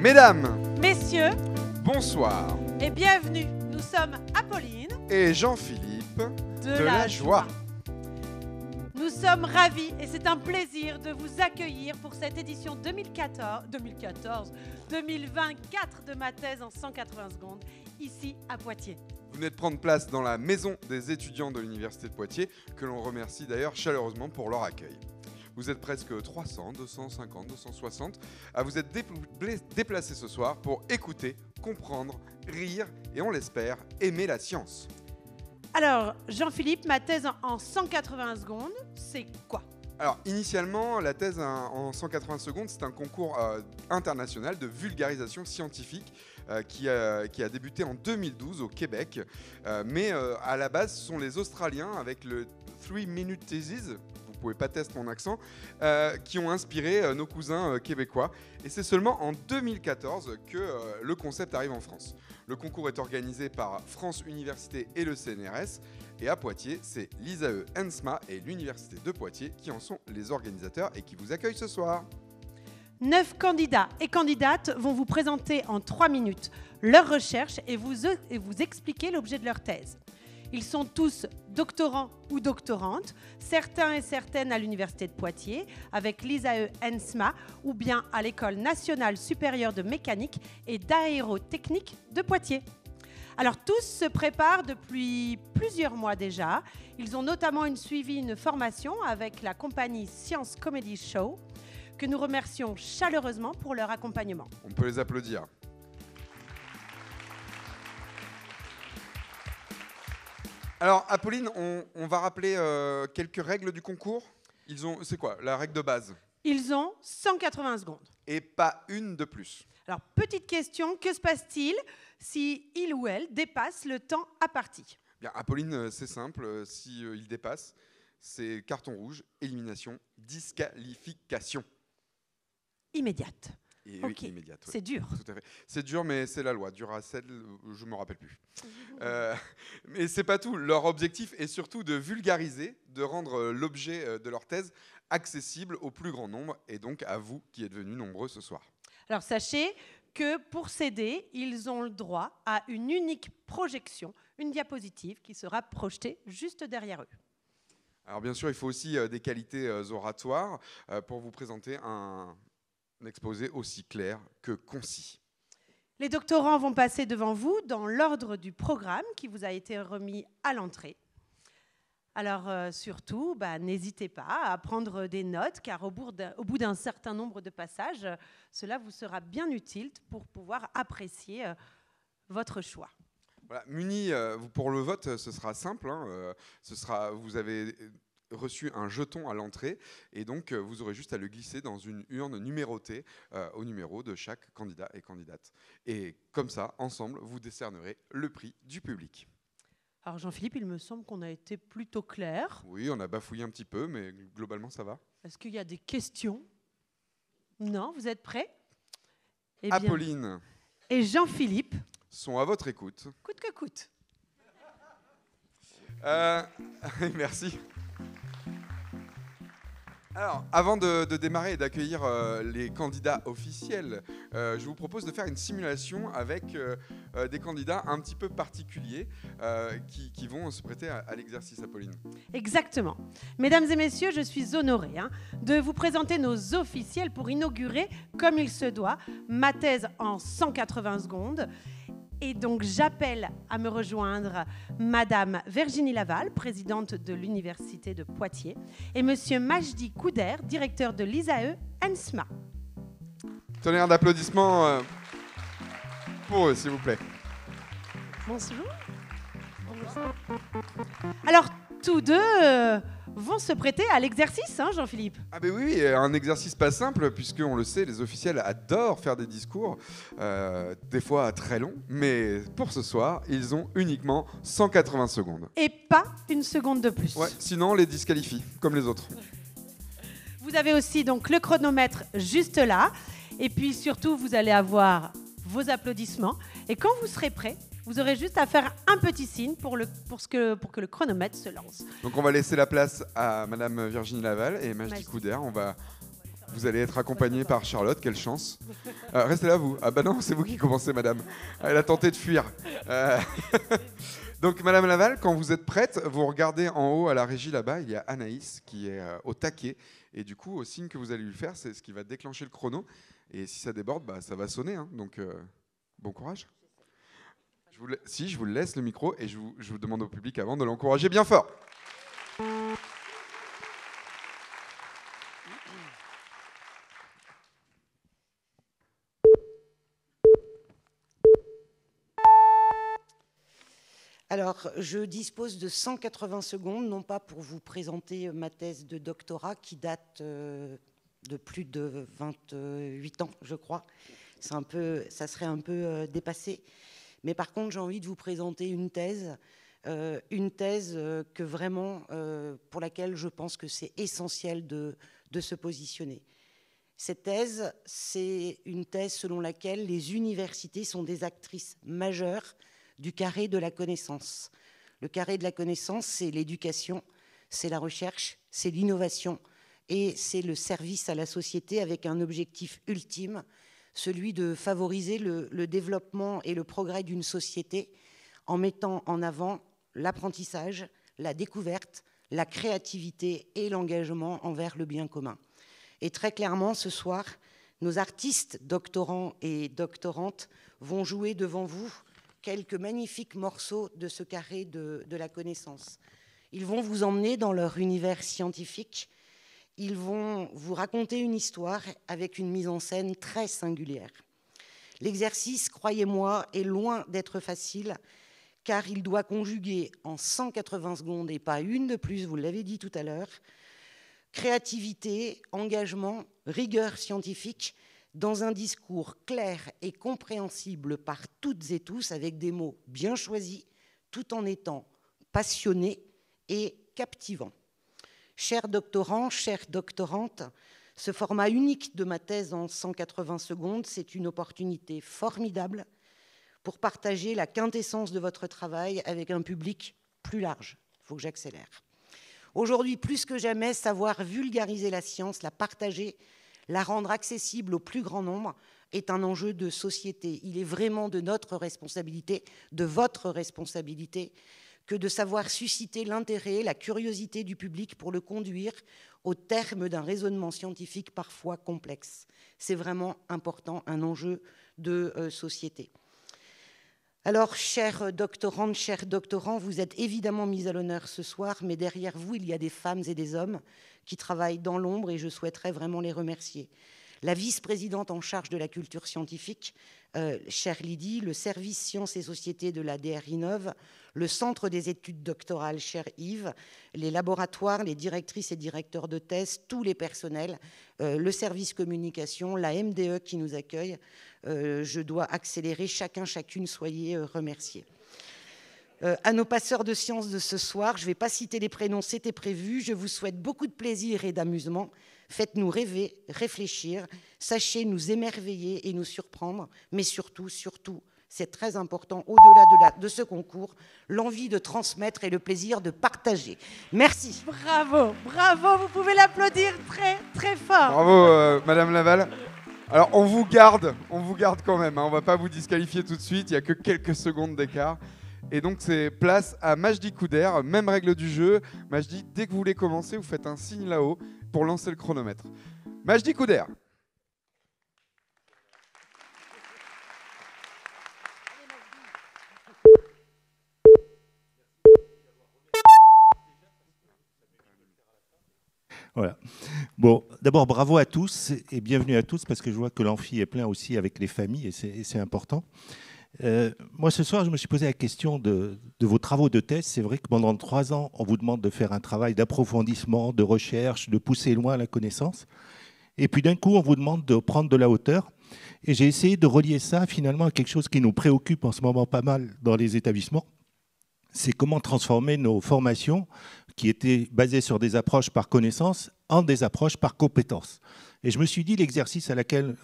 Mesdames, Messieurs, bonsoir. et bienvenue. Nous sommes Apolline Et Jean-Philippe de la joie. Nous sommes ravis et c'est un plaisir de vous accueillir pour cette édition 2024 de ma thèse en 180 secondes, ici à Poitiers. Vous venez de prendre place dans la maison des étudiants de l'Université de Poitiers, que l'on remercie d'ailleurs chaleureusement pour leur accueil. Vous êtes presque 300, 250, 260 à vous être déplacés ce soir pour écouter, comprendre, rire et, on l'espère, aimer la science. Alors, Jean-Philippe, ma thèse en 180 secondes, c'est quoi ? Alors, initialement, la thèse en 180 secondes, c'est un concours international de vulgarisation scientifique qui a débuté en 2012 au Québec. Mais à la base, ce sont les Australiens avec le 3-minute thesis, vous pouvez pas tester mon accent, qui ont inspiré nos cousins québécois. Et c'est seulement en 2014 que le concept arrive en France. Le concours est organisé par France Université et le CNRS. Et à Poitiers, c'est l'ISAE ENSMA et l'Université de Poitiers qui en sont les organisateurs et qui vous accueillent ce soir. 9 candidats et candidates vont vous présenter en 3 minutes leurs recherches et vous expliquer l'objet de leur thèse. Ils sont tous doctorants ou doctorantes, certains et certaines à l'Université de Poitiers, avec l'ISAE ENSMA, ou bien à l'École nationale supérieure de mécanique et d'aérotechnique de Poitiers. Alors tous se préparent depuis plusieurs mois déjà. Ils ont notamment suivi une formation avec la compagnie Science Comedy Show, que nous remercions chaleureusement pour leur accompagnement. On peut les applaudir. Alors, Apolline, on va rappeler quelques règles du concours. C'est quoi la règle de base? Ils ont 180 secondes. Et pas une de plus. Alors, petite question, que se passe-t-il si il ou elle dépasse le temps imparti ? Bien, Apolline, c'est simple. Si il dépasse, c'est carton rouge, élimination, disqualification. Immédiate. Et Ok. oui, immédiate. Oui. C'est dur. Tout à fait. C'est dur, mais c'est la loi. Duracell, je ne me rappelle plus. Mais c'est pas tout. Leur objectif est surtout de vulgariser, de rendre l'objet de leur thèse accessible au plus grand nombre, et donc à vous qui êtes venus nombreux ce soir. Alors, sachez que pour s'aider, ils ont le droit à une unique projection, une diapositive qui sera projetée juste derrière eux. Alors bien sûr, il faut aussi des qualités oratoires pour vous présenter un exposé aussi clair que concis. Les doctorants vont passer devant vous dans l'ordre du programme qui vous a été remis à l'entrée. Alors surtout, n'hésitez pas à prendre des notes, car au bout d'un certain nombre de passages, cela vous sera bien utile pour pouvoir apprécier votre choix. Voilà, Muni, pour le vote, ce sera simple. Vous avez reçu un jeton à l'entrée et donc vous aurez juste à le glisser dans une urne numérotée au numéro de chaque candidat et candidate. Et comme ça, ensemble, vous décernerez le prix du public. Alors Jean-Philippe, il me semble qu'on a été plutôt clair. Oui, on a bafouillé un petit peu, mais globalement, ça va. Est-ce qu'il y a des questions ? Non, vous êtes prêts ? Eh bien, Apolline et Jean-Philippe, sont à votre écoute. coûte que coûte. Merci. Alors, avant de démarrer et d'accueillir les candidats officiels, je vous propose de faire une simulation avec des candidats un petit peu particuliers qui vont se prêter à l'exercice, Apolline. Exactement. Mesdames et messieurs, je suis honorée de vous présenter nos officiels pour inaugurer, comme il se doit, ma thèse en 180 secondes. Et donc, j'appelle à me rejoindre Madame Virginie Laval, présidente de l'Université de Poitiers, et Monsieur Majdi Couder, directeur de l'ISAE ENSMA. Tonnerre d'applaudissements pour eux, s'il vous plaît. Bonjour. Alors, tous deux vont se prêter à l'exercice, Jean-Philippe. Ah ben oui, un exercice pas simple, puisqu'on le sait, les officiels adorent faire des discours, des fois très longs, mais pour ce soir, ils ont uniquement 180 secondes. Et pas une seconde de plus. Ouais, sinon on les disqualifie, comme les autres. Vous avez aussi donc le chronomètre juste là, et puis surtout, vous allez avoir vos applaudissements, et quand vous serez prêts, vous aurez juste à faire un petit signe pour que le chronomètre se lance. Donc on va laisser la place à Madame Virginie Laval et Majdi Couder. Vous allez être accompagnés par Charlotte, quelle chance. Restez là, vous. Ah bah non, c'est vous qui commencez, madame. Elle a tenté de fuir. Donc, madame Laval, quand vous êtes prête, vous regardez en haut à la régie là-bas, il y a Anaïs qui est au taquet. Et du coup, au signe que vous allez lui faire, c'est ce qui va déclencher le chrono. Et si ça déborde, bah, ça va sonner. Hein. Donc, bon courage. Je vous laisse le micro et je vous demande au public avant de l'encourager bien fort. Alors, je dispose de 180 secondes, non pas pour vous présenter ma thèse de doctorat qui date de plus de 28 ans, je crois. Ça serait un peu dépassé. Mais par contre, j'ai envie de vous présenter une thèse que vraiment, pour laquelle je pense que c'est essentiel de se positionner. Cette thèse, c'est une thèse selon laquelle les universités sont des actrices majeures du carré de la connaissance. Le carré de la connaissance, c'est l'éducation, c'est la recherche, c'est l'innovation et c'est le service à la société avec un objectif ultime, celui de favoriser le développement et le progrès d'une société en mettant en avant l'apprentissage, la découverte, la créativité et l'engagement envers le bien commun. Et très clairement, ce soir, nos artistes doctorants et doctorantes vont jouer devant vous quelques magnifiques morceaux de ce carré de la connaissance. Ils vont vous emmener dans leur univers scientifique. Ils vont vous raconter une histoire avec une mise en scène très singulière. L'exercice, croyez-moi, est loin d'être facile, car il doit conjuguer en 180 secondes, et pas une de plus, vous l'avez dit tout à l'heure, créativité, engagement, rigueur scientifique, dans un discours clair et compréhensible par toutes et tous, avec des mots bien choisis, tout en étant passionné et captivant. Chers doctorants, chères doctorantes, ce format unique de ma thèse en 180 secondes, c'est une opportunité formidable pour partager la quintessence de votre travail avec un public plus large. Il faut que j'accélère. Aujourd'hui, plus que jamais, savoir vulgariser la science, la partager, la rendre accessible au plus grand nombre est un enjeu de société. Il est vraiment de notre responsabilité, de votre responsabilité, que de savoir susciter l'intérêt, la curiosité du public pour le conduire au terme d'un raisonnement scientifique parfois complexe. C'est vraiment important, un enjeu de société. Alors, chères doctorantes, chers doctorants, vous êtes évidemment mis à l'honneur ce soir, mais derrière vous, il y a des femmes et des hommes qui travaillent dans l'ombre et je souhaiterais vraiment les remercier. La vice-présidente en charge de la culture scientifique, chère Lydie, le service sciences et sociétés de la DRInov, le centre des études doctorales, cher Yves, les laboratoires, les directrices et directeurs de thèse, tous les personnels, le service communication, la MDE qui nous accueille. Je dois accélérer, chacune, soyez remerciés. À nos passeurs de sciences de ce soir, je ne vais pas citer les prénoms, c'était prévu. Je vous souhaite beaucoup de plaisir et d'amusement. Faites-nous rêver, réfléchir, sachez nous émerveiller et nous surprendre, mais surtout, c'est très important, au-delà de ce concours, l'envie de transmettre et le plaisir de partager. Merci. Bravo, bravo, vous pouvez l'applaudir très, très fort. Bravo, Madame Laval. Alors, on vous garde quand même, hein. On ne va pas vous disqualifier tout de suite, il n'y a que quelques secondes d'écart. Et donc, c'est place à Majdi Couder, même règle du jeu. Majdi, dès que vous voulez commencer, vous faites un signe là-haut pour lancer le chronomètre. Majdi Couder. Voilà. Bon, d'abord, bravo à tous et bienvenue à tous, parce que je vois que l'amphi est plein aussi avec les familles et c'est important. Moi, ce soir, je me suis posé la question de vos travaux de thèse. C'est vrai que pendant 3 ans, on vous demande de faire un travail d'approfondissement, de recherche, de pousser loin la connaissance. Et puis d'un coup, on vous demande de prendre de la hauteur. Et j'ai essayé de relier ça finalement à quelque chose qui nous préoccupe en ce moment pas mal dans les établissements. C'est comment transformer nos formations qui étaient basées sur des approches par connaissance en des approches par compétence. Et je me suis dit, l'exercice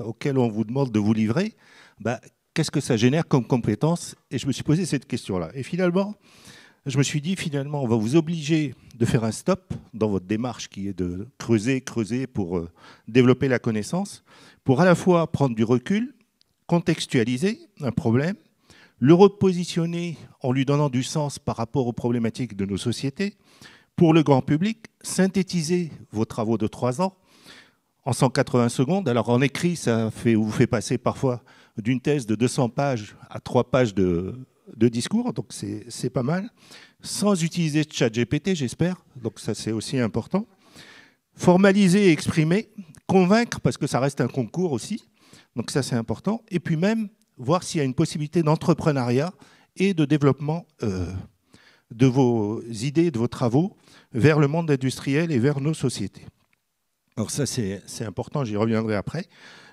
auquel on vous demande de vous livrer, qu'est-ce que ça génère comme compétence? Et je me suis posé cette question-là. Et finalement, je me suis dit, on va vous obliger de faire un stop dans votre démarche qui est de creuser pour développer la connaissance, pour à la fois prendre du recul, contextualiser un problème, le repositionner en lui donnant du sens par rapport aux problématiques de nos sociétés, pour le grand public, synthétiser vos travaux de 3 ans en 180 secondes. Alors en écrit, ça vous fait passer parfois d'une thèse de 200 pages à 3 pages de discours, donc c'est pas mal. Sans utiliser ChatGPT, j'espère, donc ça c'est aussi important. Formaliser et exprimer, convaincre, parce que ça reste un concours aussi, donc ça c'est important. Et puis même voir s'il y a une possibilité d'entrepreneuriat et de développement de vos idées, de vos travaux vers le monde industriel et vers nos sociétés. Alors ça c'est important, j'y reviendrai après.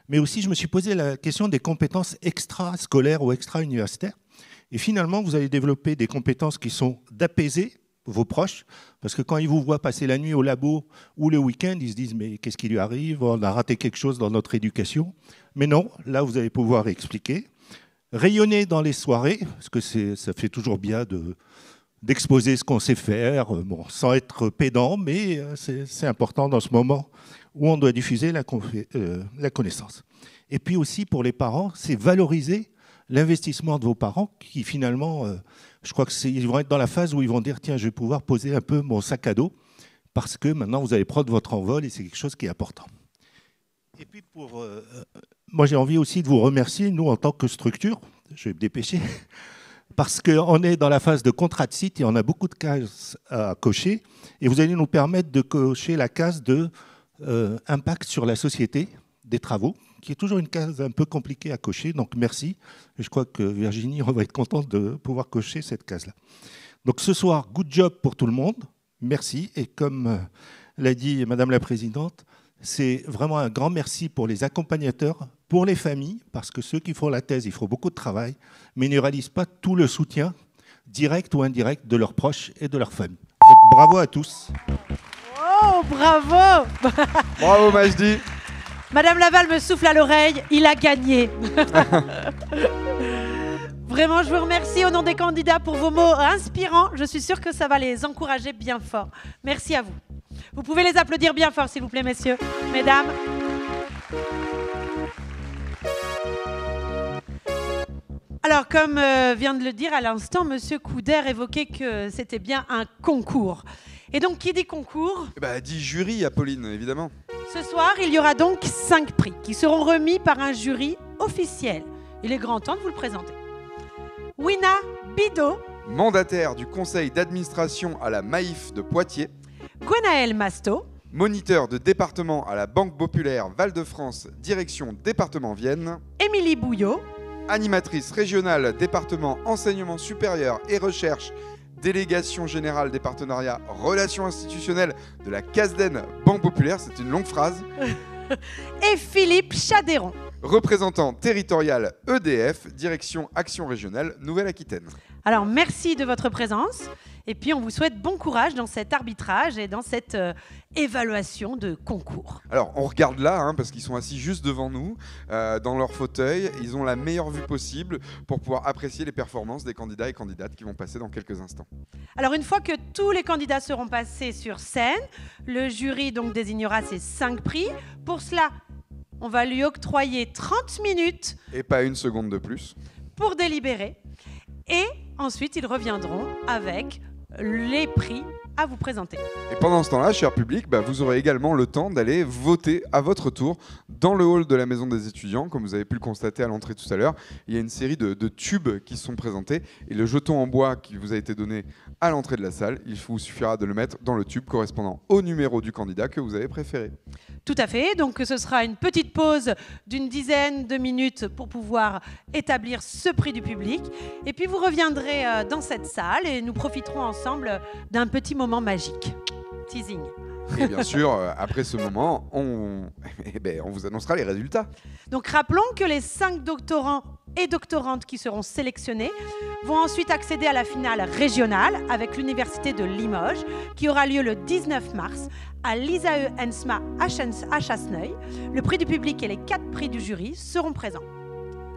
Mais aussi je me suis posé la question des compétences extra-scolaires ou extra-universitaires. Et finalement, vous allez développer des compétences qui sont d'apaiser vos proches, parce que quand ils vous voient passer la nuit au labo ou le week-end, ils se disent « mais qu'est-ce qui lui arrive? On a raté quelque chose dans notre éducation ». Mais non, là, vous allez pouvoir expliquer. Rayonner dans les soirées, parce que ça fait toujours bien d'exposer ce qu'on sait faire, bon, sans être pédant, mais c'est important dans ce moment où on doit diffuser la connaissance. Et puis aussi, pour les parents, c'est valoriser l'investissement de vos parents qui finalement, je crois qu'ils vont être dans la phase où ils vont dire tiens, je vais pouvoir poser un peu mon sac à dos parce que maintenant vous allez prendre votre envol et c'est quelque chose qui est important. Et puis moi j'ai envie aussi de vous remercier, nous en tant que structure, je vais me dépêcher, parce qu'on est dans la phase de contrat de site et on a beaucoup de cases à cocher et vous allez nous permettre de cocher la case de impact sur la société des travaux, qui est toujours une case un peu compliquée à cocher. Donc merci. Je crois que Virginie, on va être contente de pouvoir cocher cette case-là. Donc ce soir, good job pour tout le monde. Merci. Et comme l'a dit Madame la Présidente, c'est vraiment un grand merci pour les accompagnateurs, pour les familles, parce que ceux qui font la thèse, ils font beaucoup de travail, mais ils ne réalisent pas tout le soutien, direct ou indirect, de leurs proches et de leurs familles. Donc bravo à tous. Oh, bravo. Bravo Majdi. Madame Laval me souffle à l'oreille, il a gagné. Vraiment, je vous remercie au nom des candidats pour vos mots inspirants. Je suis sûre que ça va les encourager bien fort. Merci à vous. Vous pouvez les applaudir bien fort, s'il vous plaît, messieurs, mesdames. Alors, comme vient de le dire à l'instant, Monsieur Couder évoquait que c'était bien un concours. Et donc, qui dit concours ? Dit jury, Apolline, évidemment. Ce soir, il y aura donc 5 prix qui seront remis par un jury officiel. Il est grand temps de vous le présenter. Wina Bidot, mandataire du conseil d'administration à la Maïf de Poitiers. Gwenaël Masto, moniteur de département à la Banque Populaire Val-de-France, direction département Vienne. Émilie Bouillot, animatrice régionale département enseignement supérieur et recherche, délégation générale des partenariats relations institutionnelles de la CASDEN Banque Populaire, c'est une longue phrase. Et Philippe Chadéron, représentant territorial EDF, direction action régionale Nouvelle-Aquitaine. Alors merci de votre présence et puis on vous souhaite bon courage dans cet arbitrage et dans cette évaluation de concours. Alors on regarde là parce qu'ils sont assis juste devant nous dans leur fauteuil, ils ont la meilleure vue possible pour pouvoir apprécier les performances des candidats et candidates qui vont passer dans quelques instants. Alors une fois que tous les candidats seront passés sur scène, le jury donc désignera ses 5 prix. Pour cela, on va lui octroyer 30 minutes. Et pas une seconde de plus. Pour délibérer. Et ensuite, ils reviendront avec les prix à vous présenter. Et pendant ce temps-là, cher public, vous aurez également le temps d'aller voter à votre tour dans le hall de la Maison des étudiants. Comme vous avez pu le constater à l'entrée tout à l'heure, il y a une série de tubes qui sont présentés. Et le jeton en bois qui vous a été donné à l'entrée de la salle, il vous suffira de le mettre dans le tube correspondant au numéro du candidat que vous avez préféré. Tout à fait. Donc ce sera une petite pause d'une dizaine de minutes pour pouvoir établir ce prix du public. Et puis vous reviendrez dans cette salle et nous profiterons ensemble d'un petit moment magique. Teasing. Et bien sûr, après ce moment, on vous annoncera les résultats. Donc rappelons que les 5 doctorants et doctorantes qui seront sélectionnés vont ensuite accéder à la finale régionale avec l'Université de Limoges qui aura lieu le 19 mars à l'ISAE ENSMA à Chasseneuil. Le prix du public et les 4 prix du jury seront présents.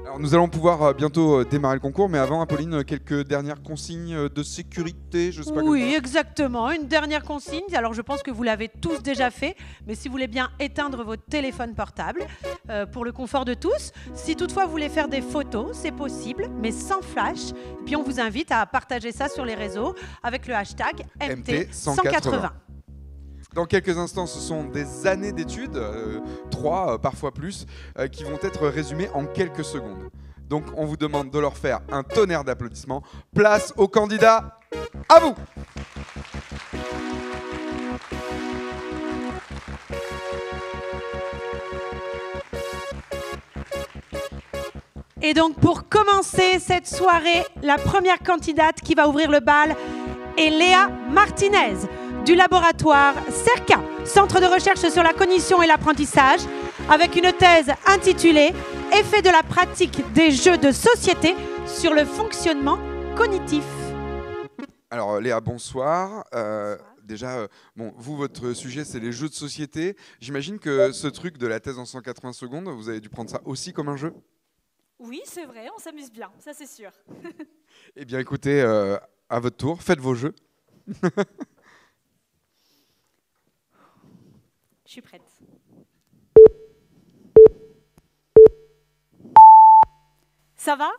Alors, nous allons pouvoir bientôt démarrer le concours, mais avant, Apolline, quelques dernières consignes de sécurité, je sais pas. Oui, exactement. Une dernière consigne. Alors, je pense que vous l'avez tous déjà fait, mais si vous voulez bien éteindre votre téléphone portable, pour le confort de tous. Si toutefois vous voulez faire des photos, c'est possible, mais sans flash. Et puis on vous invite à partager ça sur les réseaux avec le hashtag MT180. Dans quelques instants, ce sont des années d'études, 3, parfois plus, qui vont être résumées en quelques secondes. Donc on vous demande de leur faire un tonnerre d'applaudissements. Place aux candidats, à vous! Et donc pour commencer cette soirée, la première candidate qui va ouvrir le bal est Léa Martinez du laboratoire CERCA, Centre de recherche sur la cognition et l'apprentissage, avec une thèse intitulée « Effet de la pratique des jeux de société sur le fonctionnement cognitif ». Alors Léa, bonsoir. Déjà, bon, vous, votre sujet, c'est les jeux de société. J'imagine que ce truc de la thèse en 180 secondes, vous avez dû prendre ça aussi comme un jeu? Oui, c'est vrai, on s'amuse bien, ça c'est sûr. Eh bien, écoutez, à votre tour, faites vos jeux. Je suis prête. Ça va?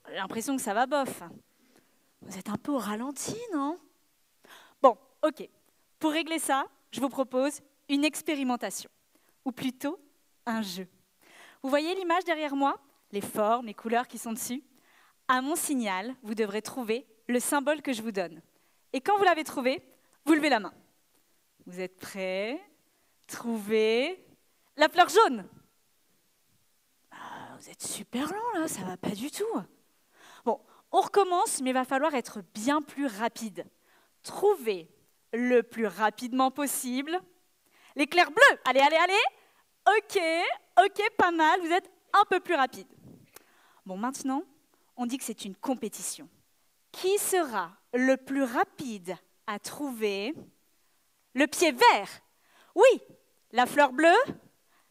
J'ai l'impression que ça va bof. Vous êtes un peu au ralenti, non? Bon, ok. Pour régler ça, je vous propose une expérimentation, ou plutôt un jeu. Vous voyez l'image derrière moi? Les formes, les couleurs qui sont dessus? À mon signal, vous devrez trouver le symbole que je vous donne. Et quand vous l'avez trouvé, vous levez la main. Vous êtes prêts? Trouvez la fleur jaune. Vous êtes super lent là, ça va pas du tout. Bon, on recommence, mais il va falloir être bien plus rapide. Trouvez le plus rapidement possible l'éclair bleu. Allez, allez, allez. Ok, pas mal, vous êtes un peu plus rapide. Bon, maintenant, on dit que c'est une compétition. Qui sera le plus rapide à trouver le pied vert? Oui, la fleur bleue?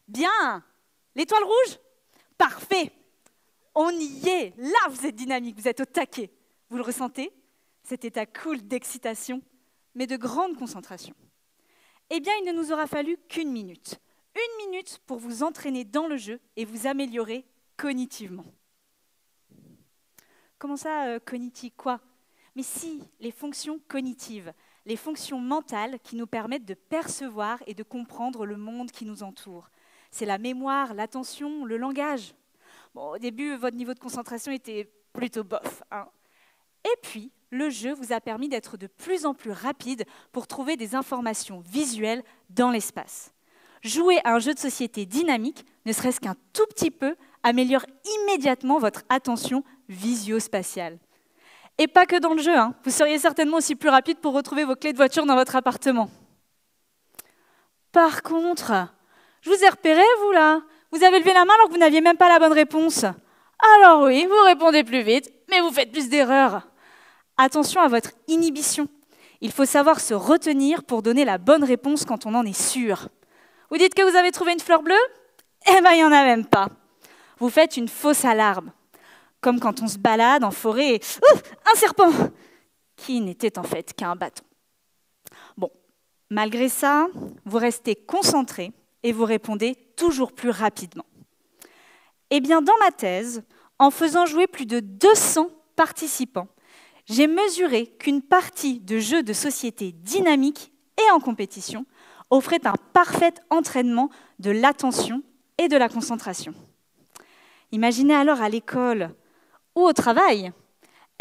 Bien. L'étoile rouge? Parfait. On y est. Là, vous êtes dynamique, vous êtes au taquet. Vous le ressentez? Cet état cool d'excitation, mais de grande concentration. Eh bien, il ne nous aura fallu qu'une minute. Une minute pour vous entraîner dans le jeu et vous améliorer cognitivement. Comment ça, cognitive, quoi? Mais si, les fonctions cognitives, les fonctions mentales qui nous permettent de percevoir et de comprendre le monde qui nous entoure. C'est la mémoire, l'attention, le langage. Bon, au début, votre niveau de concentration était plutôt bof, hein. Et puis, le jeu vous a permis d'être de plus en plus rapide pour trouver des informations visuelles dans l'espace. Jouer à un jeu de société dynamique, ne serait-ce qu'un tout petit peu, améliore immédiatement votre attention visio-spatiale. Et pas que dans le jeu, hein. Vous seriez certainement aussi plus rapide pour retrouver vos clés de voiture dans votre appartement. Par contre, je vous ai repéré, vous là. Vous avez levé la main alors que vous n'aviez même pas la bonne réponse. Alors oui, vous répondez plus vite, mais vous faites plus d'erreurs. Attention à votre inhibition. Il faut savoir se retenir pour donner la bonne réponse quand on en est sûr. Vous dites que vous avez trouvé une fleur bleue? Eh bien, il n'y en a même pas. Vous faites une fausse alarme. Comme quand on se balade en forêt et un serpent, qui n'était en fait qu'un bâton. Bon, malgré ça, vous restez concentré et vous répondez toujours plus rapidement. Eh bien, dans ma thèse, en faisant jouer plus de 200 participants, j'ai mesuré qu'une partie de jeux de société dynamique et en compétition offrait un parfait entraînement de l'attention et de la concentration. Imaginez alors à l'école ou au travail,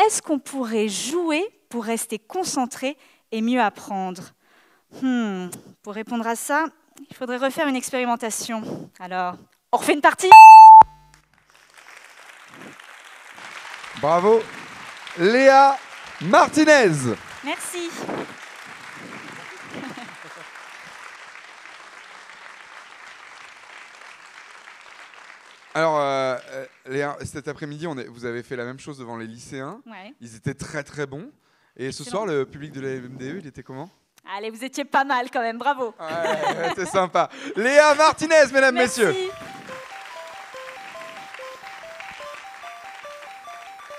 est-ce qu'on pourrait jouer pour rester concentré et mieux apprendre? Pour répondre à ça, il faudrait refaire une expérimentation. Alors, on refait une partie? Bravo, Léa Martinez. Merci. Alors, Léa, cet après-midi, vous avez fait la même chose devant les lycéens. Ouais. Ils étaient très très bons. Et Excellent. ce soir, le public de la MDE, il était comment? Allez, vous étiez pas mal quand même, bravo. Ouais, c'est sympa. Léa Martinez, mesdames, Merci. messieurs.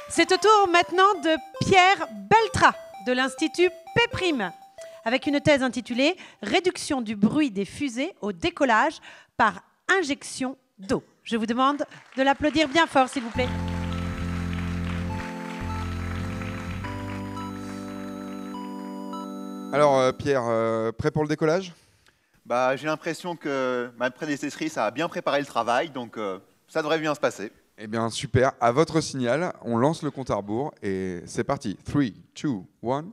C'est au tour maintenant de Pierre Beltra de l'Institut P', avec une thèse intitulée « Réduction du bruit des fusées au décollage par injection d'eau. Je vous demande de l'applaudir bien fort, s'il vous plaît. Alors, Pierre, prêt pour le décollage? Bah, j'ai l'impression que ma prédécessrice a bien préparé le travail, donc ça devrait bien se passer. Eh bien, super. À votre signal, on lance le compte à rebours et c'est parti. 3, 2, 1.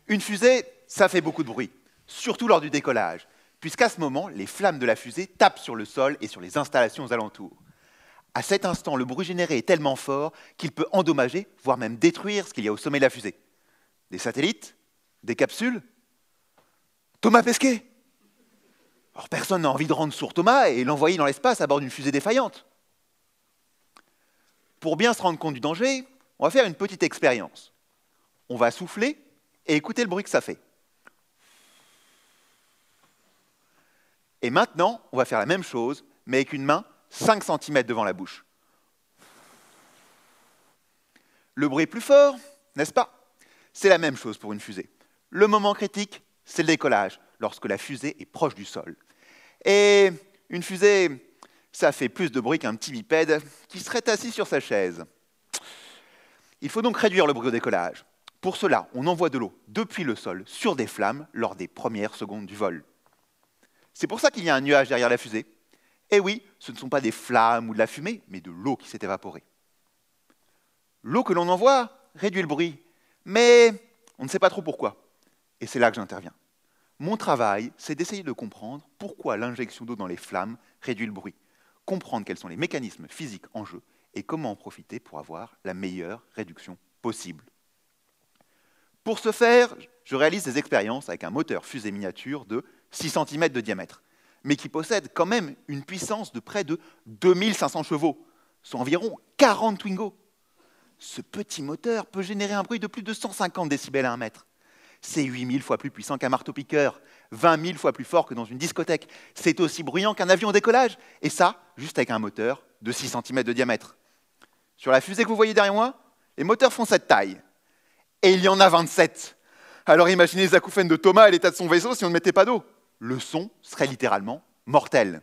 Une fusée, ça fait beaucoup de bruit, surtout lors du décollage, puisqu'à ce moment, les flammes de la fusée tapent sur le sol et sur les installations aux alentours. À cet instant, le bruit généré est tellement fort qu'il peut endommager, voire même détruire ce qu'il y a au sommet de la fusée. Des satellites? Des capsules? Thomas Pesquet? Alors, personne n'a envie de rendre sourd Thomas et l'envoyer dans l'espace à bord d'une fusée défaillante. Pour bien se rendre compte du danger, on va faire une petite expérience. On va souffler et écouter le bruit que ça fait. Et maintenant, on va faire la même chose, mais avec une main 5 cm devant la bouche. Le bruit est plus fort, n'est-ce pas? C'est la même chose pour une fusée. Le moment critique, c'est le décollage, lorsque la fusée est proche du sol. Et une fusée, ça fait plus de bruit qu'un petit bipède qui serait assis sur sa chaise. Il faut donc réduire le bruit au décollage. Pour cela, on envoie de l'eau depuis le sol sur des flammes lors des premières secondes du vol. C'est pour ça qu'il y a un nuage derrière la fusée. Et oui, ce ne sont pas des flammes ou de la fumée, mais de l'eau qui s'est évaporée. L'eau que l'on envoie réduit le bruit, mais on ne sait pas trop pourquoi. Et c'est là que j'interviens. Mon travail, c'est d'essayer de comprendre pourquoi l'injection d'eau dans les flammes réduit le bruit, comprendre quels sont les mécanismes physiques en jeu et comment en profiter pour avoir la meilleure réduction possible. Pour ce faire, je réalise des expériences avec un moteur fusée miniature de 6 cm de diamètre, mais qui possède quand même une puissance de près de 2500 chevaux, soit environ 40 Twingo. Ce petit moteur peut générer un bruit de plus de 150 décibels à 1 mètre. C'est 8000 fois plus puissant qu'un marteau-piqueur, 20 000 fois plus fort que dans une discothèque. C'est aussi bruyant qu'un avion au décollage, et ça, juste avec un moteur de 6 cm de diamètre. Sur la fusée que vous voyez derrière moi, les moteurs font cette taille. Et il y en a 27. Alors imaginez les acouphènes de Thomas et l'état de son vaisseau si on ne mettait pas d'eau. Le son serait littéralement mortel.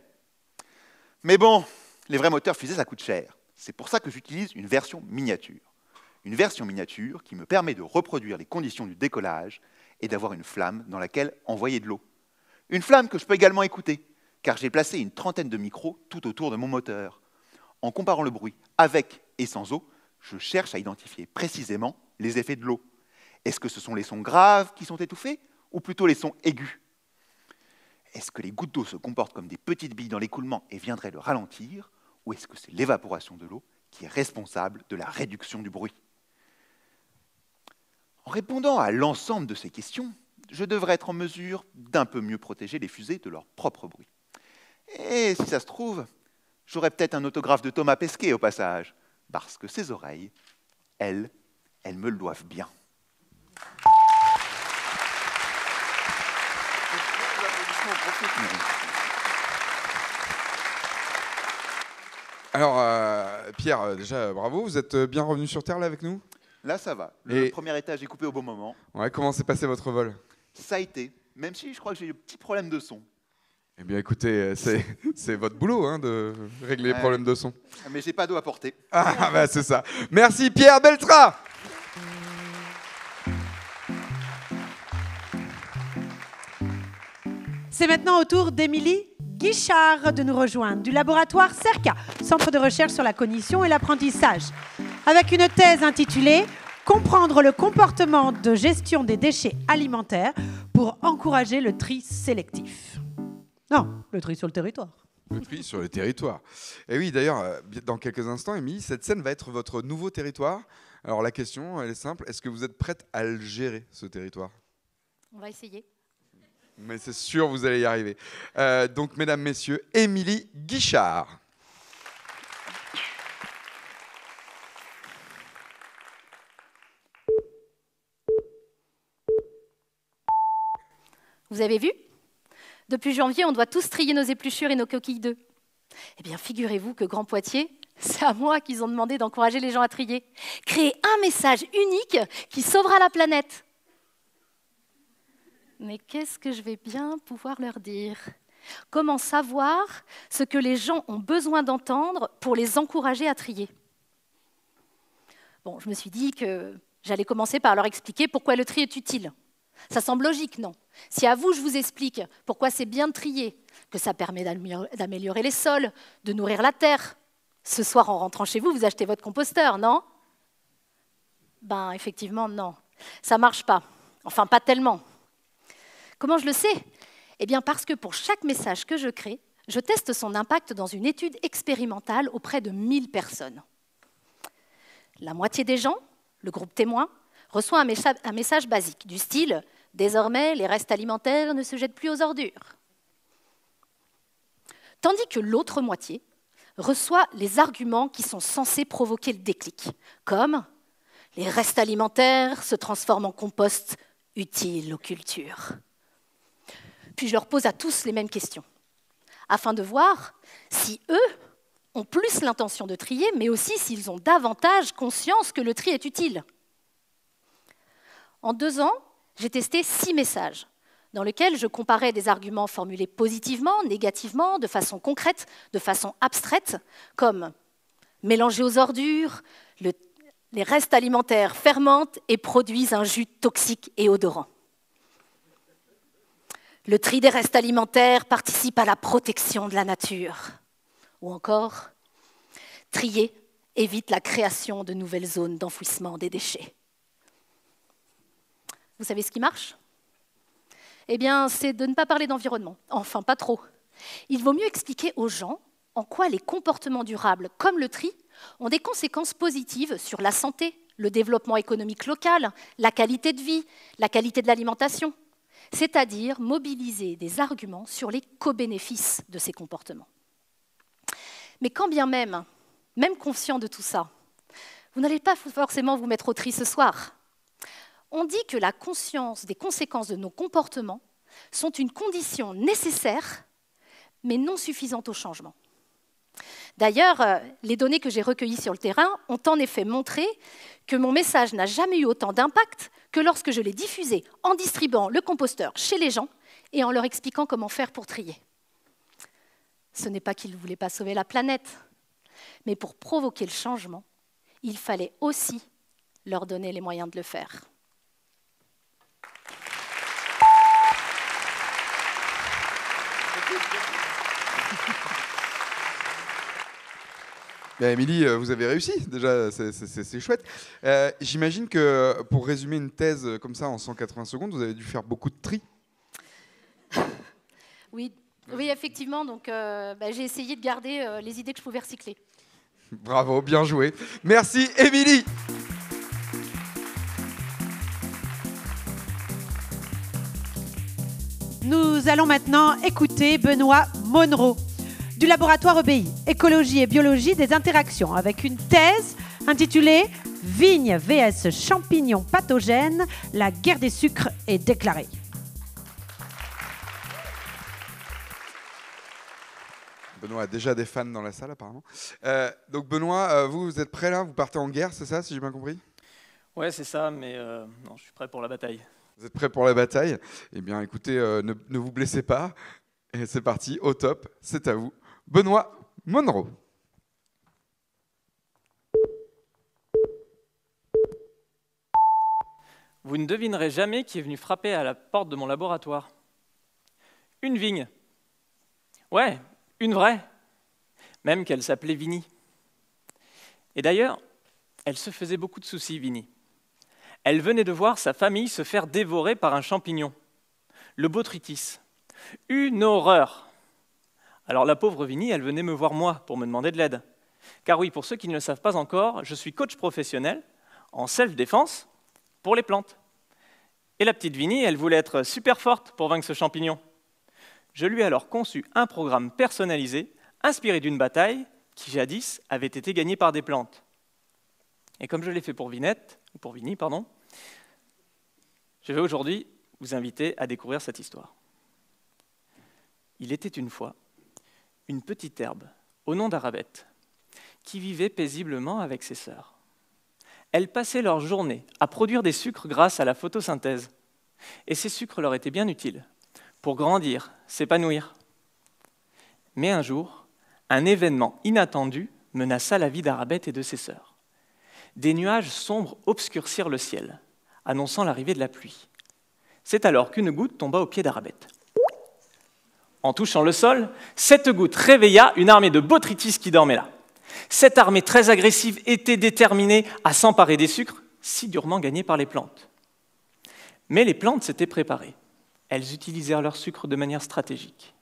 Mais bon, les vrais moteurs fusée, ça coûte cher. C'est pour ça que j'utilise une version miniature. Une version miniature qui me permet de reproduire les conditions du décollage et d'avoir une flamme dans laquelle envoyer de l'eau. Une flamme que je peux également écouter, car j'ai placé une trentaine de micros tout autour de mon moteur. En comparant le bruit avec et sans eau, je cherche à identifier précisément les effets de l'eau. Est-ce que ce sont les sons graves qui sont étouffés ou plutôt les sons aigus? Est-ce que les gouttes d'eau se comportent comme des petites billes dans l'écoulement et viendraient le ralentir? Ou est-ce que c'est l'évaporation de l'eau qui est responsable de la réduction du bruit? En répondant à l'ensemble de ces questions, je devrais être en mesure d'un peu mieux protéger les fusées de leur propre bruit. Et si ça se trouve, j'aurais peut-être un autographe de Thomas Pesquet au passage, parce que ses oreilles, elles me le doivent bien. Alors, Pierre, déjà, bravo. Vous êtes bien revenu sur Terre là avec nous? Là, ça va. Le premier étage est coupé au bon moment. Ouais, comment s'est passé votre vol? Ça a été, même si je crois que j'ai eu un petit problème de son. Eh bien, écoutez, c'est votre boulot hein, de régler les problèmes de son. Mais j'ai pas d'eau à porter. Ah, bah c'est ça. Merci Pierre Beltra. C'est maintenant au tour d'Émilie Guichard de nous rejoindre du laboratoire CERCA, Centre de recherche sur la cognition et l'apprentissage, avec une thèse intitulée « Comprendre le comportement de gestion des déchets alimentaires pour encourager le tri sélectif ». Non, le tri sur le territoire. Le tri sur le territoire. Et oui, d'ailleurs, dans quelques instants, Émilie, cette scène va être votre nouveau territoire. Alors la question, elle est simple. Est-ce que vous êtes prête à le gérer, ce territoire? On va essayer. Mais c'est sûr, vous allez y arriver. Donc, mesdames, messieurs, Émilie Guichard. Vous avez vu? Depuis janvier, on doit tous trier nos épluchures et nos coquilles d'œufs. Eh bien, figurez-vous que Grand Poitiers, c'est à moi qu'ils ont demandé d'encourager les gens à trier. Créer un message unique qui sauvera la planète. Mais qu'est-ce que je vais bien pouvoir leur dire? Comment savoir ce que les gens ont besoin d'entendre pour les encourager à trier? Bon, je me suis dit que j'allais commencer par leur expliquer pourquoi le tri est utile. Ça semble logique, non? Si à vous, je vous explique pourquoi c'est bien de trier, que ça permet d'améliorer les sols, de nourrir la terre, ce soir, en rentrant chez vous, vous achetez votre composteur, non? Ben, effectivement, non. Ça ne marche pas. Enfin, pas tellement. Comment je le sais? Eh bien, parce que pour chaque message que je crée, je teste son impact dans une étude expérimentale auprès de 1000 personnes. La moitié des gens, le groupe témoin, reçoit un message basique du style « Désormais, les restes alimentaires ne se jettent plus aux ordures ». Tandis que l'autre moitié reçoit les arguments qui sont censés provoquer le déclic, comme « Les restes alimentaires se transforment en compost utile aux cultures ». Puis je leur pose à tous les mêmes questions, afin de voir si eux ont plus l'intention de trier, mais aussi s'ils ont davantage conscience que le tri est utile. En 2 ans, j'ai testé 6 messages, dans lesquels je comparais des arguments formulés positivement, négativement, de façon concrète, de façon abstraite, comme « mélanger aux ordures »,« les restes alimentaires fermentent et produisent un jus toxique et odorant ». Le tri des restes alimentaires participe à la protection de la nature. Ou encore, trier évite la création de nouvelles zones d'enfouissement des déchets. Vous savez ce qui marche? Eh bien, c'est de ne pas parler d'environnement. Enfin, pas trop. Il vaut mieux expliquer aux gens en quoi les comportements durables, comme le tri, ont des conséquences positives sur la santé, le développement économique local, la qualité de vie, la qualité de l'alimentation. C'est-à-dire mobiliser des arguments sur les co-bénéfices de ces comportements. Mais quand bien même conscient de tout ça, vous n'allez pas forcément vous mettre au tri ce soir. On dit que la conscience des conséquences de nos comportements sont une condition nécessaire, mais non suffisante au changement. D'ailleurs, les données que j'ai recueillies sur le terrain ont en effet montré que mon message n'a jamais eu autant d'impact que lorsque je l'ai diffusé en distribuant le composteur chez les gens et en leur expliquant comment faire pour trier. Ce n'est pas qu'ils ne voulaient pas sauver la planète, mais pour provoquer le changement, il fallait aussi leur donner les moyens de le faire. Ben, Émilie, vous avez réussi, déjà, c'est chouette. J'imagine que pour résumer une thèse comme ça en 180 secondes, vous avez dû faire beaucoup de tri. Oui, effectivement, donc j'ai essayé de garder les idées que je pouvais recycler. Bravo, bien joué. Merci, Émilie. Nous allons maintenant écouter Benoît Monnereau, du laboratoire EBI, écologie et biologie des interactions, avec une thèse intitulée « Vigne vs champignons pathogènes, la guerre des sucres est déclarée ». Benoît a déjà des fans dans la salle, apparemment. Donc Benoît, vous êtes prêt là? Vous partez en guerre, c'est ça, si j'ai bien compris? Ouais, c'est ça, mais non, je suis prêt pour la bataille. Vous êtes prêt pour la bataille? Eh bien, écoutez, ne vous blessez pas. Et c'est parti, au top, c'est à vous. Benoît Monnereau. Vous ne devinerez jamais qui est venu frapper à la porte de mon laboratoire. Une vigne. Ouais, une vraie. Même qu'elle s'appelait Vinnie. Et d'ailleurs, elle se faisait beaucoup de soucis, Vinnie. Elle venait de voir sa famille se faire dévorer par un champignon, le botrytis. Une horreur. Alors la pauvre Vinnie, elle venait me voir moi pour me demander de l'aide. Car oui, pour ceux qui ne le savent pas encore, je suis coach professionnel en self-défense pour les plantes. Et la petite Vinnie, elle voulait être super forte pour vaincre ce champignon. Je lui ai alors conçu un programme personnalisé, inspiré d'une bataille qui jadis avait été gagnée par des plantes. Et comme je l'ai fait pour Vinnie, je vais aujourd'hui vous inviter à découvrir cette histoire. Il était une fois une petite herbe, au nom d'Arabette, qui vivait paisiblement avec ses sœurs. Elles passaient leur journée à produire des sucres grâce à la photosynthèse. Et ces sucres leur étaient bien utiles pour grandir, s'épanouir. Mais un jour, un événement inattendu menaça la vie d'Arabette et de ses sœurs. Des nuages sombres obscurcirent le ciel, annonçant l'arrivée de la pluie. C'est alors qu'une goutte tomba au pied d'Arabette. En touchant le sol, cette goutte réveilla une armée de botrytis qui dormait là. Cette armée très agressive était déterminée à s'emparer des sucres si durement gagnés par les plantes. Mais les plantes s'étaient préparées. Elles utilisèrent leur sucre de manière stratégique.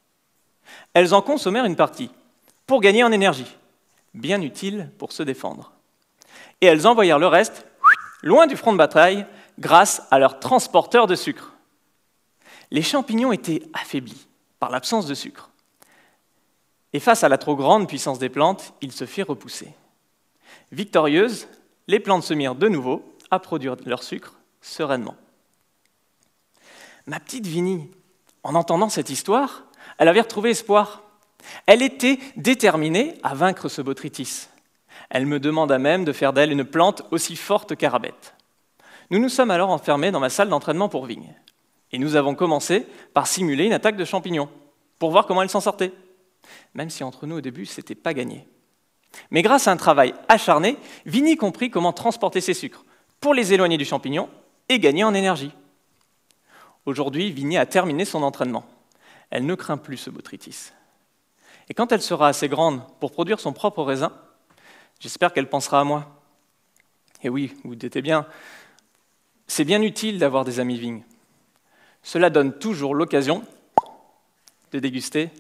Elles en consommèrent une partie pour gagner en énergie, bien utile pour se défendre. Et elles envoyèrent le reste loin du front de bataille grâce à leur transporteur de sucre. Les champignons étaient affaiblis par l'absence de sucre. Et face à la trop grande puissance des plantes, ils se firent repousser. Victorieuses, les plantes se mirent de nouveau à produire leur sucre sereinement. Ma petite Vinnie, en entendant cette histoire, elle avait retrouvé espoir. Elle était déterminée à vaincre ce botrytis. Elle me demanda même de faire d'elle une plante aussi forte qu'Arabette. Nous nous sommes alors enfermés dans ma salle d'entraînement pour vigne. Et nous avons commencé par simuler une attaque de champignons, pour voir comment elle s'en sortait. Même si entre nous au début, ce n'était pas gagné. Mais grâce à un travail acharné, Vinnie comprit comment transporter ses sucres pour les éloigner du champignon et gagner en énergie. Aujourd'hui, Vinnie a terminé son entraînement. Elle ne craint plus ce botrytis. Et quand elle sera assez grande pour produire son propre raisin, j'espère qu'elle pensera à moi. Et oui, vous vous doutez bien, c'est bien utile d'avoir des amis vignes. Cela donne toujours l'occasion de déguster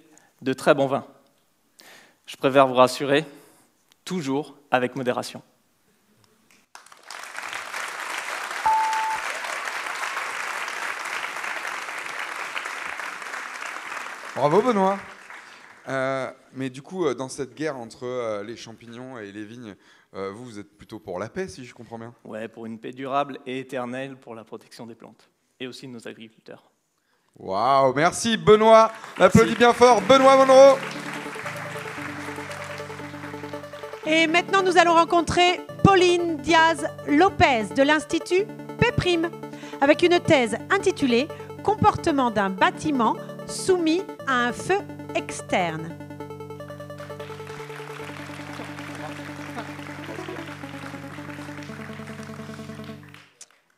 de très bons vins. Je préfère vous rassurer, toujours avec modération. Bravo Benoît. Mais du coup, dans cette guerre entre les champignons et les vignes, vous êtes plutôt pour la paix, si je comprends bien? Ouais, pour une paix durable et éternelle pour la protection des plantes et aussi de nos agriculteurs. Waouh, merci Benoît. On applaudit bien fort Benoît Monroe. Et maintenant, nous allons rencontrer Pauline Diaz-Lopez de l'Institut P', avec une thèse intitulée « Comportement d'un bâtiment soumis à un feu externe ».